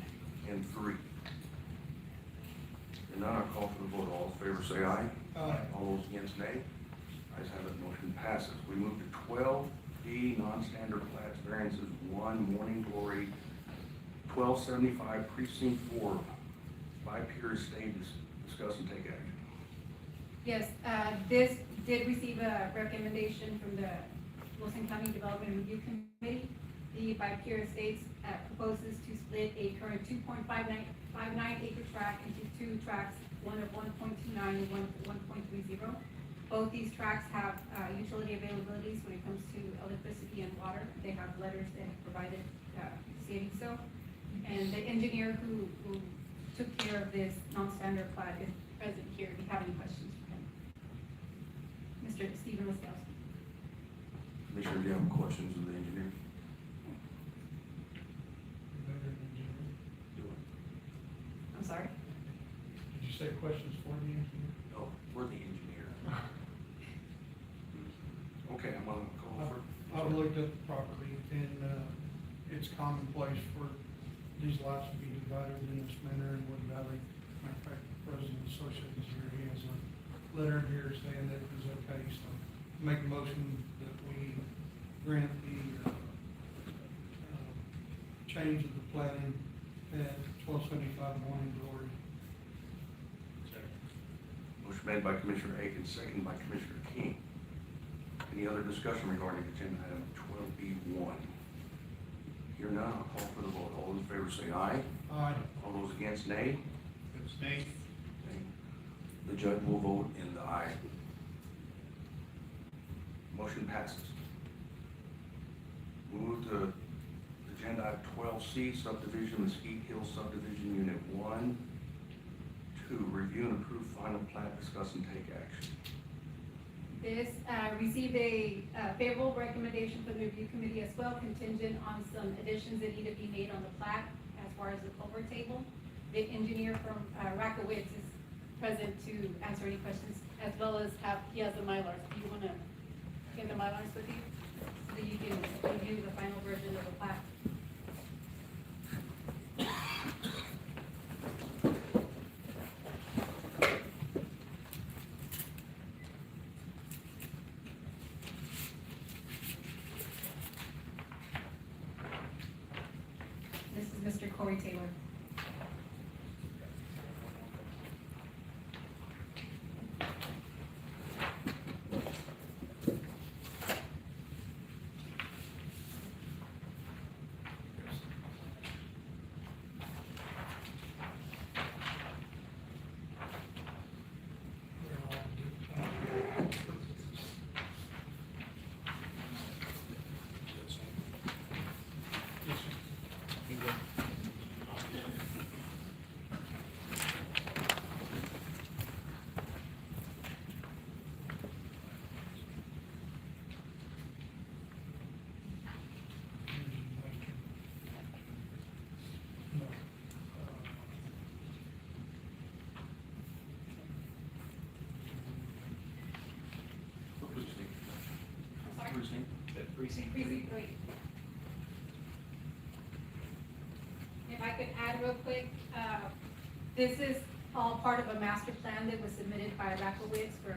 and 3? And none, I'll call for the vote. All in favor say aye. Aye. All those against, nay. Ayes have it, motion passes. We move to 12D, non-standard plats variances 1, Morning Glory, 1275 Precinct 4, by Pier Estate, discuss and take action. Yes, this did receive a recommendation from the Wilson County Development Review Committee. The By Pure Estates proposes to split a current 2.59 acre tract into two tracts, one of 1.29 and one of 1.30. Both these tracts have utility availabilities when it comes to electricity and water. They have letters that have provided stating so. And the engineer who took care of this non-standard plat is present here if you have any questions for him. Mr. Stephen Laskowski. Commissioner, do you have questions of the engineer? Better than you. I'm sorry? Did you say questions for the engineer? No, we're the engineer. Okay, I'm gonna call for. I've looked at the property and, it's commonplace for these lots to be divided in this manner in Wood Valley. Matter of fact, the president of the association is here, he has a letter in here saying that it was okay, so make a motion that we grant the, change of the planning at 1275 Morning Glory. Motion made by Commissioner Aiken, seconded by Commissioner King. Any other discussion regarding agenda item 12B1? Here none, I'll call for the vote. All those in favor say aye. Aye. All those against, nay. Abstain. The judge will vote in the aye. Motion passes. Move to agenda item 12C, subdivision Mesquite Hill subdivision unit 1. 2, review and approve final plat, discuss and take action. This received a favorable recommendation from the review committee as well, contingent on some additions that need to be made on the plat as far as the culvert table. The engineer from Rakowitz is present to answer any questions, as well as he has the Mylars. Do you want to get the Mylars with you? So that you can review the final version of the plat. This is Mr. Corey Taylor. Precinct. Precinct 3. If I could add real quick, this is all part of a master plan that was submitted by Rakowitz for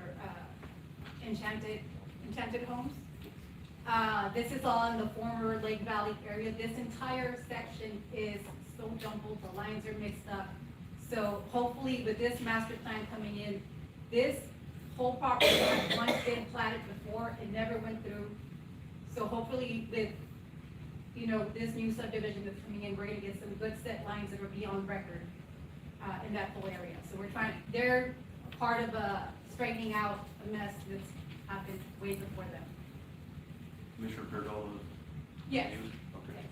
Enchanted Homes. This is all in the former Lake Valley area. This entire section is so jumbled, the lines are mixed up. So hopefully with this master plan coming in, this whole property had once been platted before, it never went through. So hopefully with, this new subdivision that's coming in, we're gonna get some good set lines that will be on record, in that whole area. So they're part of straightening out a mess that's happened way before them. Commissioner Cardola? Yes. Okay.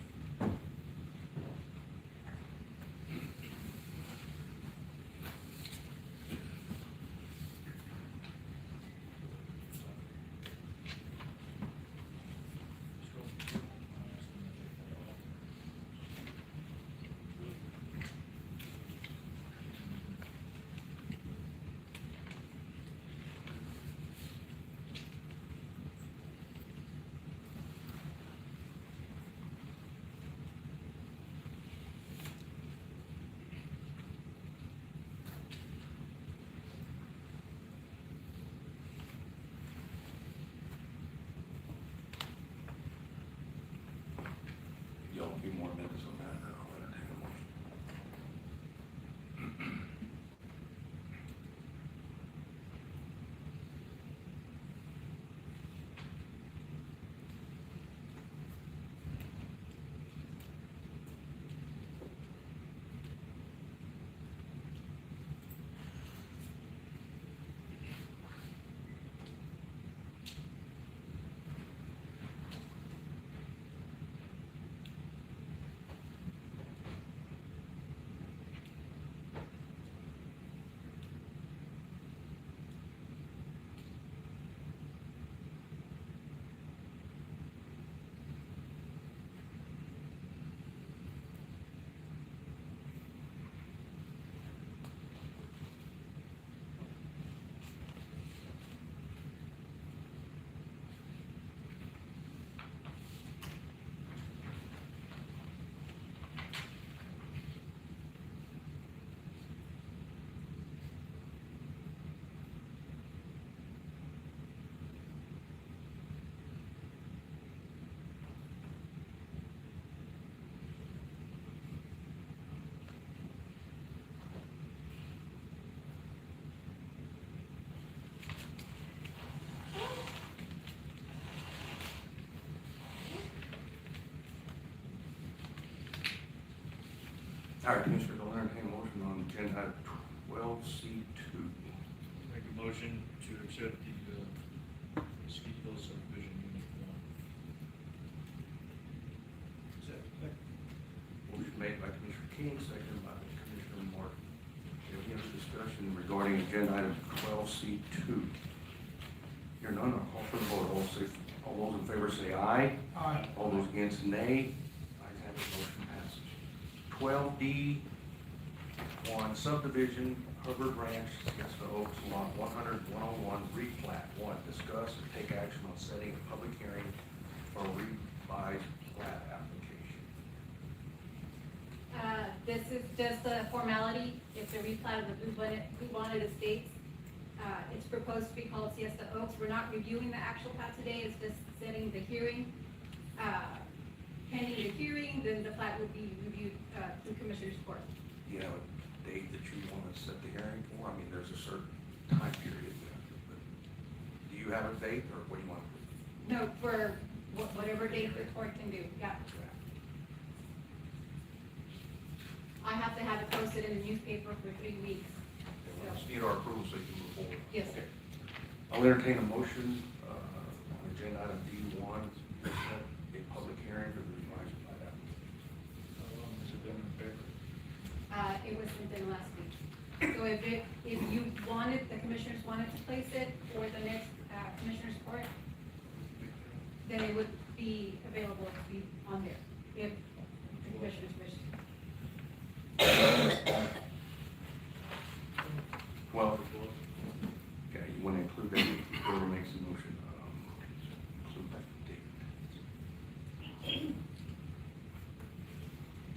All right, Commissioners, I'll entertain a motion on agenda item 12C2. Make a motion to accept the Ski Hill subdivision unit one. Motion made by Commissioner King, seconded by Commissioner Martin. Any other discussion regarding agenda item 12C2? Hearing none, I'll call for the vote. All those in favor say aye. Aye. All those against, nay. Ayes have it, motion passes. 12D, one subdivision, Hubbard Ranch, Siesta Oaks, lot 100-101, replat. One, discuss and take action on setting a public hearing for a revised plat application. This is just a formality. It's a replat of the Blue Bonnet Estates. It's proposed to be called Siesta Oaks. We're not reviewing the actual plat today, it's just setting the hearing. Pending the hearing, then the plat would be reviewed through Commissioner's Court. Do you have a date that you want to set the hearing for? I mean, there's a certain time period. But do you have a date, or what do you want? No, for whatever date the court can do, yeah. I have to have it posted in the newspaper for 3 weeks. We just need our approval so you can move forward. Yes, sir. I'll entertain a motion on agenda item D1 to set a public hearing for the revised plat application. How long has it been in paper? It was within last week. So if you wanted, the commissioners wanted to place it for the next commissioners court, then it would be available to be on there, if the commissioners wish. Well, okay, you want to include that, whoever makes the motion, include that date.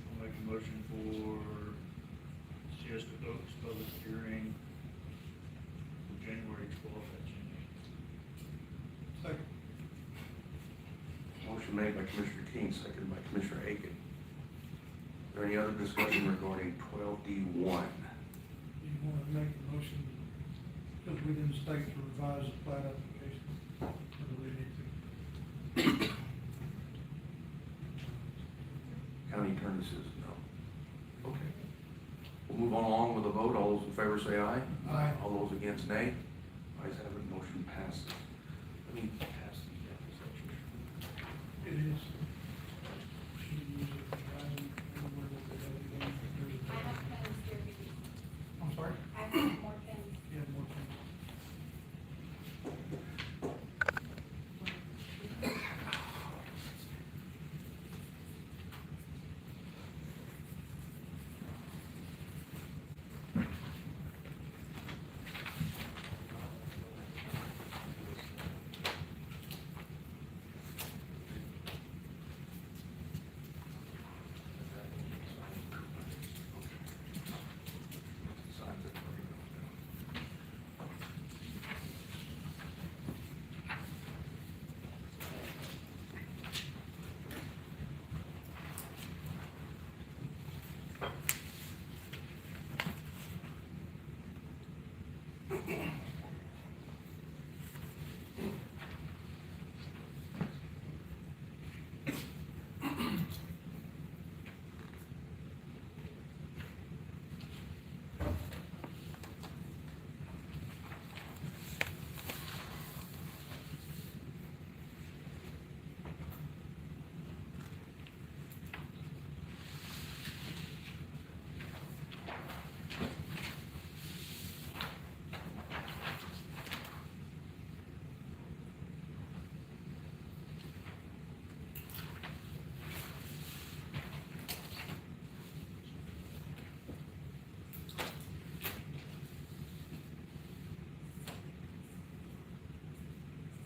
I'll make a motion for Siesta Oaks public hearing for January 12th at 10 a.m. Second. Motion made by Commissioner King, seconded by Commissioner Aiken. Is there any other discussion regarding 12D1? You want to make a motion, because we didn't state to revise the plat application, or do we need to? County attorney says no. Okay. We'll move on along with the vote. All those in favor say aye. Aye. All those against, nay. Ayes have it, motion passes. Let me pass these down. Is that true? It is. She uses it for driving everywhere that they have to go. There's a- I have pens here, maybe. I'm sorry? I have more pens. You have more things.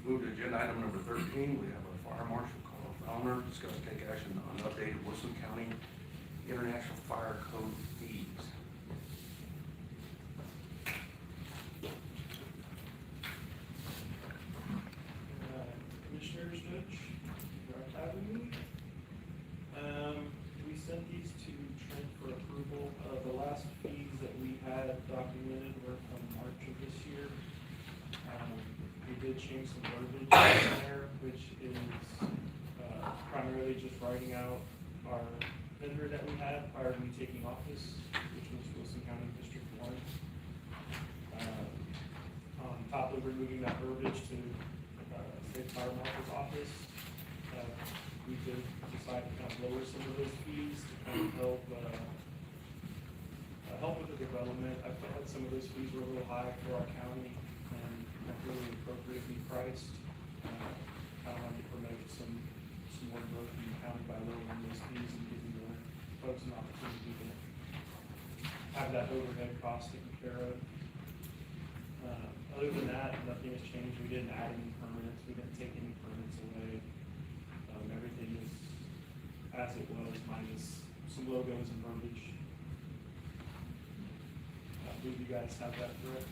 Move to agenda item number 13. We have our fire marshal, Carl Fellner, discuss take action on updated Wilson County International Fire Code fees. Commissioners, Judge, for having me. We sent these to Trent for approval. The last fees that we had documented were from March of this year. We did change some verbiage in there, which is primarily just writing out our vendor that we had prior to me taking office, which was Wilson County District 1. On top of removing that verbiage to State Fire Marshal's office, we did decide to kind of lower some of those fees to kind of help with the development. I felt like some of those fees were a little high for our county and not really appropriately priced. Kind of wanted to promote some more growth in the county by lowering those fees and giving more folks an opportunity to have that overhead cost taken care of. Other than that, nothing has changed. We didn't add any permits. We didn't take any permits away. Everything is as it was, minus some logos and verbiage. I believe you guys have that correct.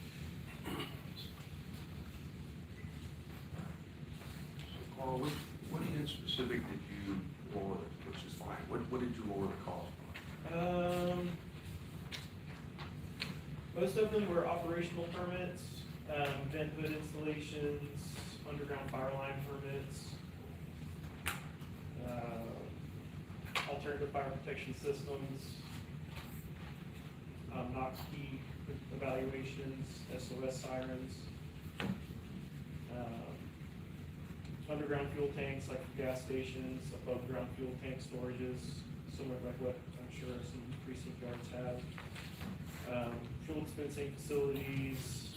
So Carl, what in specific did you lower, which is fine, what did you lower the cost on? Most of them were operational permits, vent hood installations, underground fire line permits, alternative fire protection systems, Knox key evaluations, SOS sirens, underground fuel tanks like for gas stations, above ground fuel tank storages, similar like what I'm sure some precinct yards have. Fuel dispensing facilities,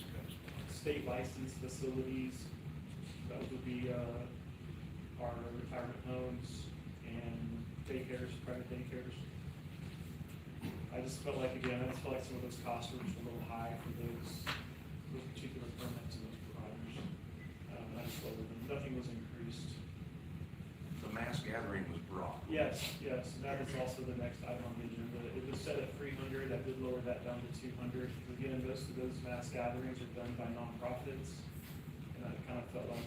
state licensed facilities, those would be our retirement homes and daycares, private daycares. I just felt like, again, I just felt like some of those costs were just a little high for those particular permits and those providers. I just lowered them. Nothing was increased. The mass gathering was brought. Yes, yes, and that is also the next item on the agenda. It was set at 300, I did lower that down to 200. Again, most of those mass gatherings are done by nonprofits, and I kind of felt like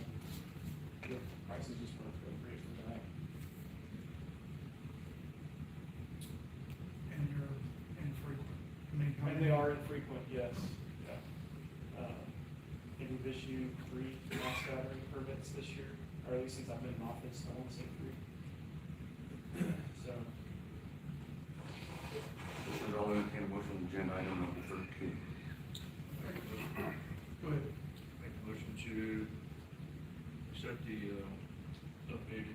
the prices just weren't appropriate for that. And you're infrequent. I mean, how And they many- are infrequent, yes. Yeah. I think we've issued 3 mass gathering permits this year, or at least since I've been in office, I want to say 3. So, Commissioners, I'll entertain a motion on agenda item number 13. Go ahead. Make a motion to accept the updated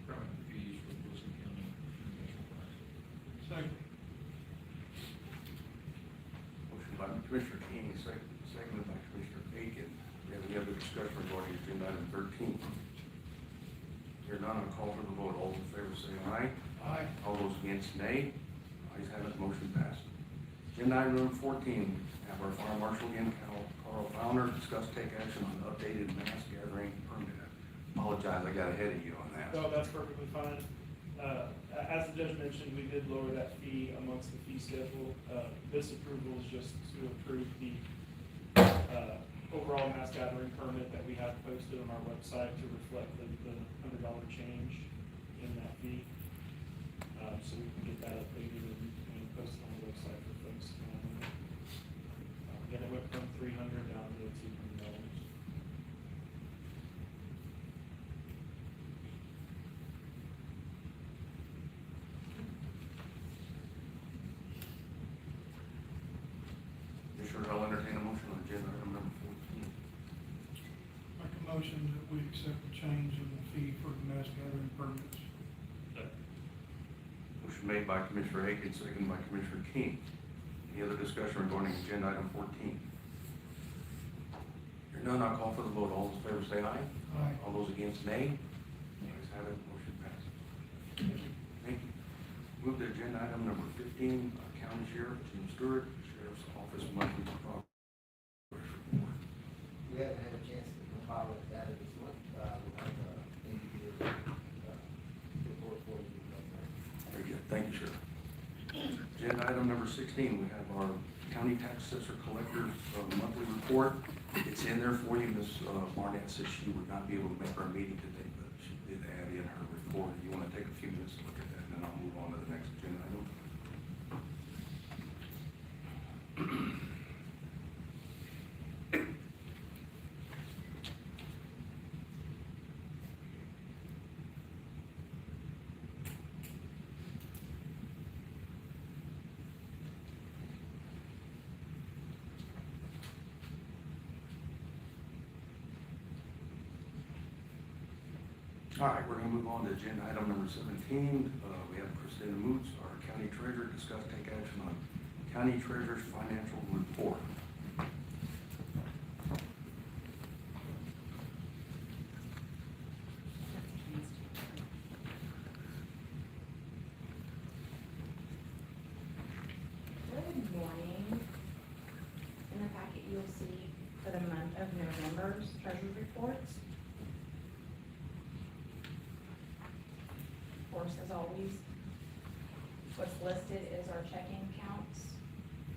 permit fees for Wilson County National Park. Second. Motion by Commissioner King, seconded by Commissioner Aiken. We have any other discussion regarding agenda item 13? Here none, I'll call for the vote. All those in favor say aye. Aye. All those against, nay. Ayes have it, motion passed. Agenda item number 14, have our fire marshal again, Carl Fowler, discuss take action on updated mass gathering permit. Apologize, I got ahead of you on that. no, that's perfectly fine. As the judge mentioned, we did lower that fee amongst the fee schedule. This approval is just to approve the overall mass gathering permit that we have posted on our website to reflect the $100 change in that fee. So we can get that updated and posted on the website for folks. Again, it went from $300 down to $200. Commissioners, I'll entertain a motion on agenda item number 14. Make a motion that we accept the change in the fee for the mass gathering permits. Motion made by Commissioner Aiken, seconded by Commissioner King. Any other discussion regarding agenda item 14? Hearing none, I'll call for the vote. All those in favor say aye. Aye. All those against, nay. Ayes have it, motion passes. Thank you. Move to agenda item number 15, County Sheriff Jim Stewart, Sheriff's Office monthly progress report. We haven't had a chance to compile that data this month. We'll have individual report for you. Very good, thank you, Sheriff. Agenda item number 16, we have our County Tax Assessor Collector's monthly report. It's in there for you. Ms. Barnett said she would not be able to make our meeting today, but she did add in her report. You want to take a few minutes to look at that, and then I'll move on to the next agenda item. All right, we're gonna move on to agenda item number 17. We have Christina Moots, our county treasurer, discuss take action on county treasurer's financial report. Good morning. In the packet, you'll see for the month of November's treasury reports. Of course, as always, what's listed is our checking accounts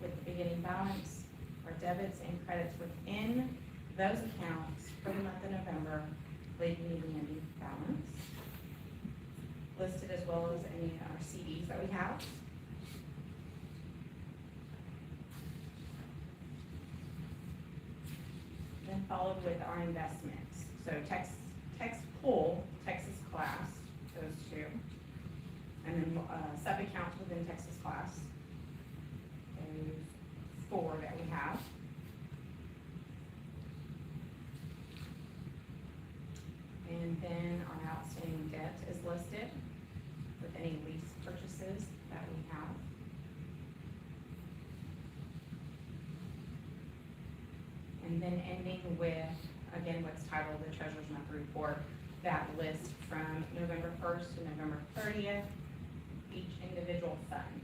with the beginning balance, our debits and credits within those accounts for the month of November, leaving you the ending balance. Listed as well as any of our CDs that we have. Then followed with our investments. So text pool, Texas class, those two. And then sub-accounts within Texas class. Those 4 that we have. And then our outstanding debt is listed with any lease purchases that we have. And then ending with, again, what's titled the Treasurer's Monthly Report, that list from November 1st to November 30th, each individual fund,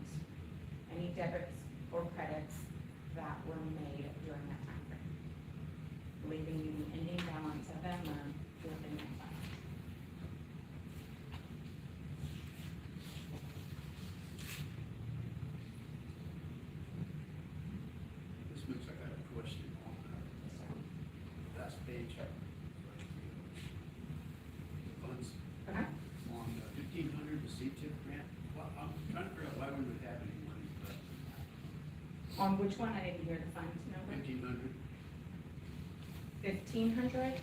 any debits or credits that were made during that time frame, leaving you the ending balance of that month within that fund. This looks like I have a question on the last page. Funds Okay? on 1,500, the CTIP grant. Well, I'm trying to figure out why we would have any money left. On which one? I didn't hear the fund number. 1,500. 1,500?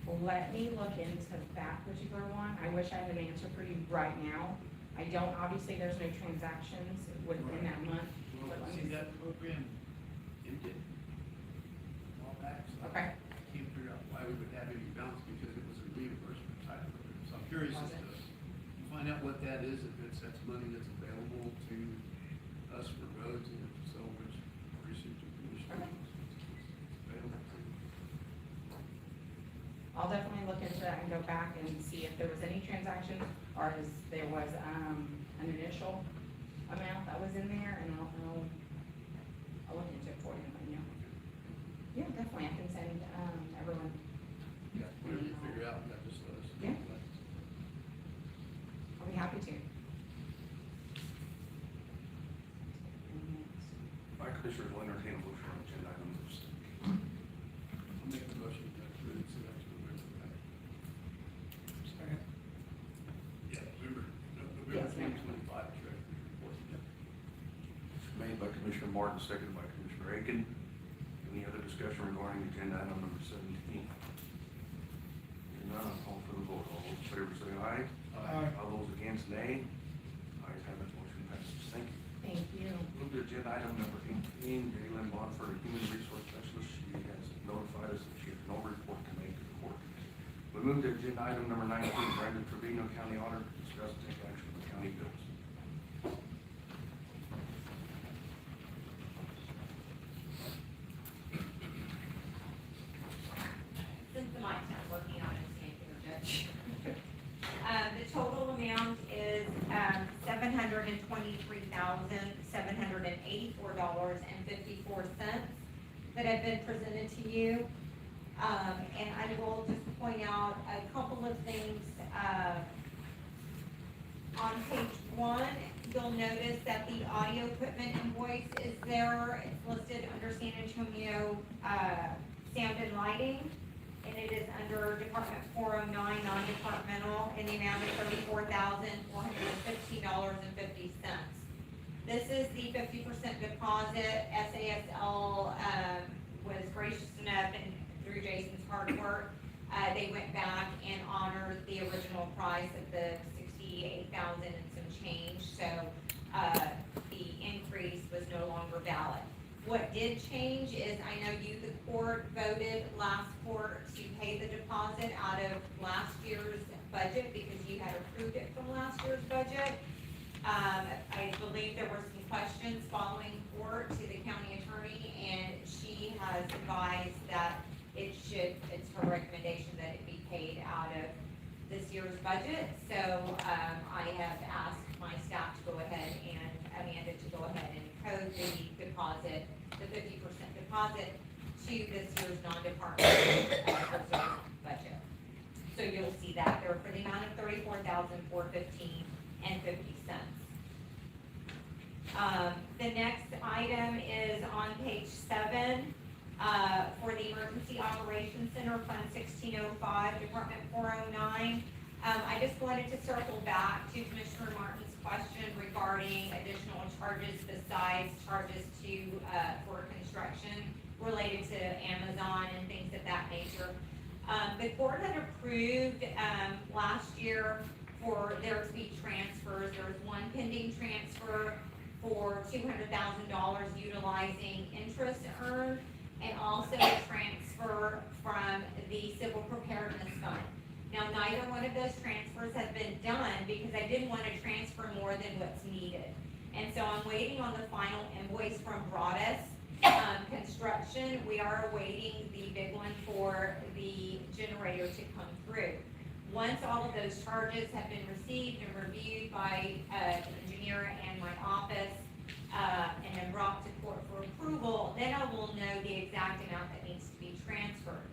Well, let me look into that particular one. I wish I had an answer for you right now. I don't, obviously, there's no transactions within that month. Well, but let see, me- that program ended a while back, so Okay. I can't figure out why we would have any balance because it was a reimbursement type program. So I'm curious as to find out what that is, if that's money that's available to us for roads, and if so, which precinct or commission Okay. it's available to. I'll definitely look into that and go back and see if there was any transactions or if there was, an initial amount that was in there, and I'll look into it for you, and let you know. Yeah, definitely, I can send, everyone. Yeah, whatever you figure out, yeah, just let us know. Yeah. I'll be happy to. All right, Commissioners, will entertain a motion on agenda item number 17. I'll make the motion to approve the selection of member. Second. Yeah, November Yes, ma'am. 2025 treasurer's report. Made by Commissioner Martin, seconded by Commissioner Aiken. Any other discussion regarding agenda item number 17? Hearing none, I'll call for the vote. All those in favor say aye. Aye. All those against, nay. Ayes have it, motion passes. Thank you. Thank you. Move to agenda item number 18, Jalen Bonford, a human resource specialist. She has notified us that she has no report to make to the court. We move to agenda item number 19, Brandon Trevino, County Auditor, to discuss and take action on county bills. Since the mic's not working, I'm just saying here, Judge. The total amount is, $723,784.54 that have been presented to you. And I will just point out a couple of things, on page 1, you'll notice that the audio equipment invoice is there. It's listed under San Antonio, sound and lighting, and it is under Department 409, non-departmental, in the amount of $34,415.50. This is the 50% deposit. SASL, was gracious enough, and through Jason's hard work, they went back and honored the original price of the $68,000 and some change, so, the increase was no longer valid. What did change is, I know you, the court, voted last court to pay the deposit out of last year's budget because you had approved it from last year's budget. I believe there were some questions following court to the county attorney, and she has advised that it's her recommendation that it be paid out of this year's budget. So, I have asked my staff to go ahead and Amanda to go ahead and code the deposit, the 50% deposit to this year's non-departmental reserve budget. So you'll see that there for the amount of $34,415.50. The next item is on page 7, for the Emergency Operations Center, Fund 1605, Department 409. I just wanted to circle back to Commissioner Martin's question regarding additional charges besides charges for construction related to Amazon and things of that nature. The court had approved, last year for there to be transfers. There was one pending transfer for $200,000 utilizing interest earned, and also a transfer from the Civil Preparedness Fund. Now, neither one of those transfers have been done because I didn't want to transfer more than what's needed. And so I'm waiting on the final invoice from Broadus Construction. We are awaiting the big one for the generator to come through. Once all of those charges have been received and reviewed by the engineer and my office, and then brought to court for approval, then I will know the exact amount that needs to be transferred.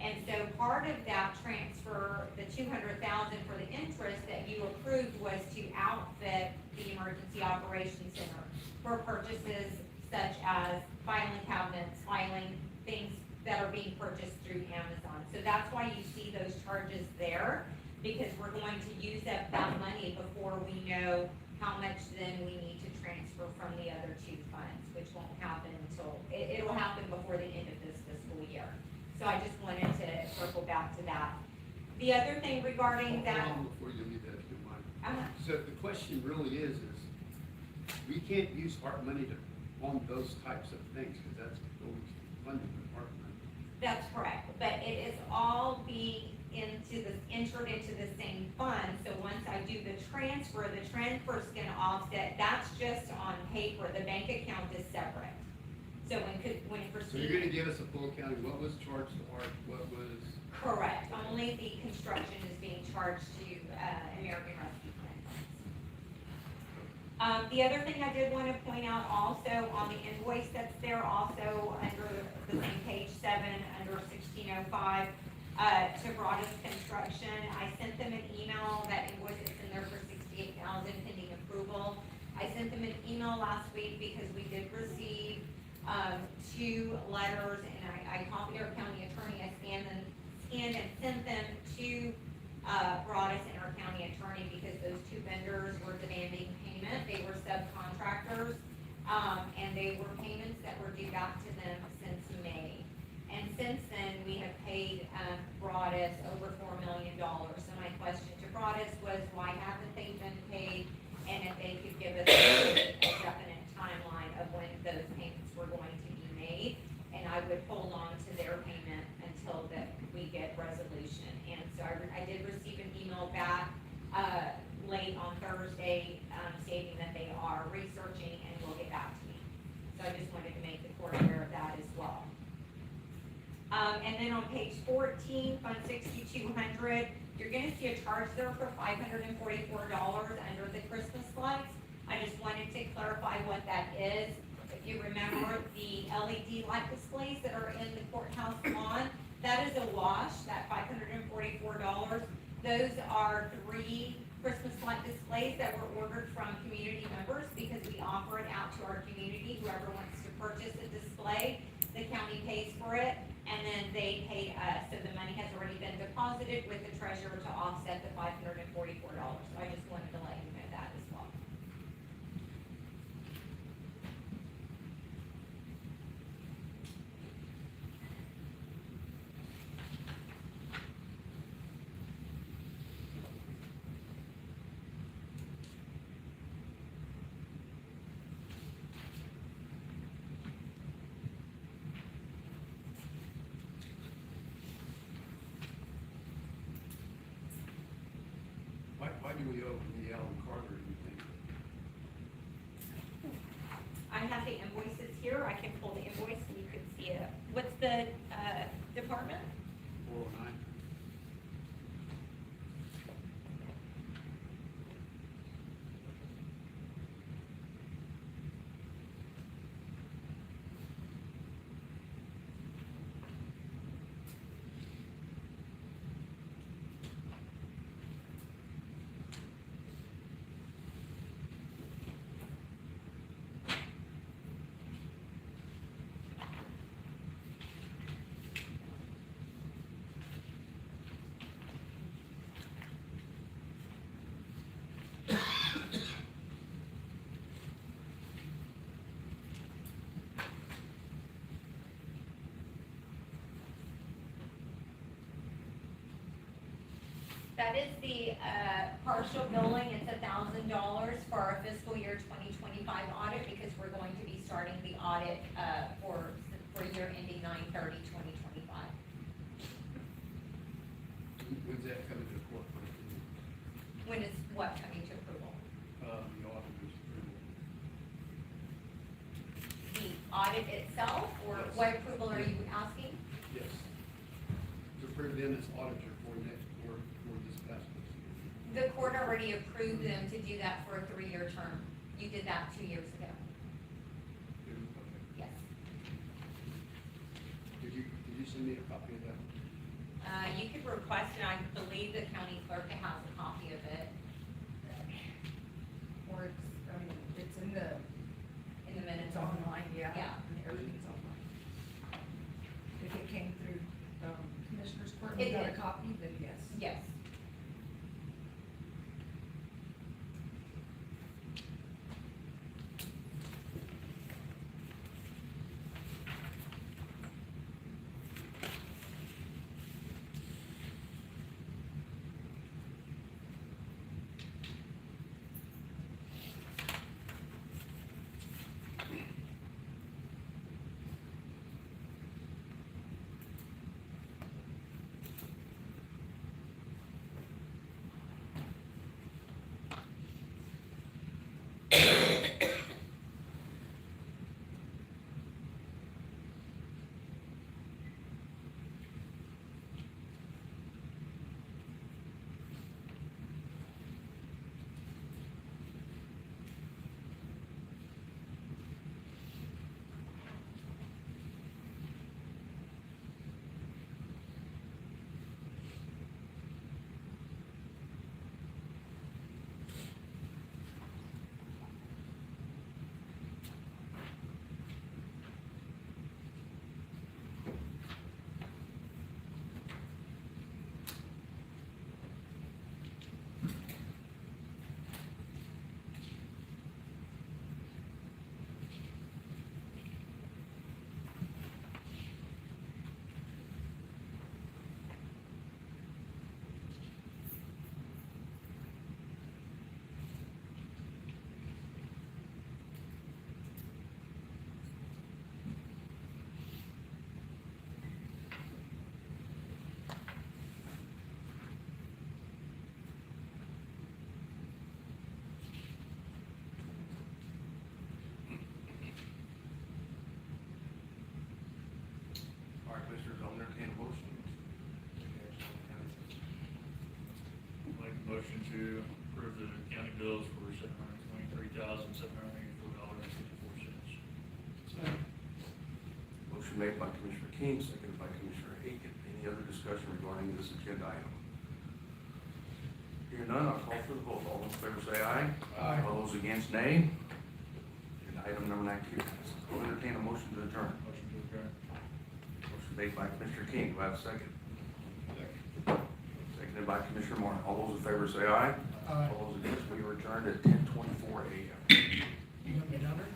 And so part of that transfer, the $200,000 for the interest that you approved, was to outfit the Emergency Operations Center for purchases such as filing cabinets, filing things that are being purchased through Amazon. So that's why you see those charges there, because we're going to use up that money before we know how much then we need to transfer from the other two funds, which won't happen until, it'll happen before the end of this fiscal year. So I just wanted to circle back to that. The other thing regarding that. Hold on before you leave that, if you don't mind. Uh-huh. So the question really is we can't use ARP money to fund those types of things, because that's always funding with ARP money. That's correct, but it is all being entered into the same fund. So once I do the transfer's gonna offset. That's just on paper. The bank account is separate. So when it proceeds. So you're gonna give us a full accounting, what was charged to ARP, what was? Correct, only the construction is being charged to American Rescue Plan Funds. The other thing I did want to point out also on the invoice that's there, also under the same page 7, under 1605, to Broadus Construction. I sent them an email, that invoice is in there for $68,000 pending approval. I sent them an email last week because we did receive 2 letters, and I copied our county attorney. I scanned and sent them to Broadus and our county attorney because those 2 vendors were demanding payment. They were subcontractors, and they were payments that were due back to them since May. And since then, we have paid Broadus over $4 million. So my question to Broadus was, why haven't they been paid? And if they could give us a definite timeline of when those payments were going to be made. And I would hold on to their payment until that we get resolution. And so I did receive an email back late on Thursday stating that they are researching and will get back to me. So I just wanted to make the court aware of that as well. And then on page 14, Fund 6200, you're gonna see a charge there for $544 under the Christmas lights. I just wanted to clarify what that is. If you remember the LED light displays that are in the courthouse lawn, that is a wash, that $544. Those are 3 Christmas light displays that were ordered from community members because we offer it out to our community. Whoever wants to purchase a display, the county pays for it, and then they pay us. So the money has already been deposited with the treasurer to offset the $544. So I just wanted to let you know that as well. do we owe the Allen Carter, do you think? I have the invoices here, I can pull the invoice and you can see it. What's the, department? 409? That is the, partial billing, it's $1,000 for our fiscal year 2025 audit, because we're going to be starting the audit, for year ending 9/30/2025. When's that coming to court? When is what coming to approval? The auditor's approval. The audit itself, or Yes. what approval are you asking? Yes. To approve them as auditor for this past fiscal year. The court already approved them to do that for a 3-year term. You did that 2 years ago. Okay. Yes. Did you send me a copy of that? You could request it, I believe the county clerk has a copy of it Or it's in the, in the minutes. it's online, yeah. Yeah. And everything's online. If it came through, Commissioner's Court, It you got a did. copy, then yes. Yes. All right, Commissioners, I'll entertain a motion. Make a motion to approve the county bills for $723,784.54. Motion made by Commissioner King, seconded by Commissioner Aiken. Any other discussion regarding this agenda item? Hearing none, I'll call for the vote. All those in favor say aye. Aye. All those against, nay. Agenda item number 19 passes. I'll entertain a motion to adjourn. Motion to adjourn. Motion made by Commissioner King. Do I have a second? Seconded by Commissioner Moore. All those in favor say aye. Aye. All those against, we are adjourned at 10:24 a.m. You want me down there?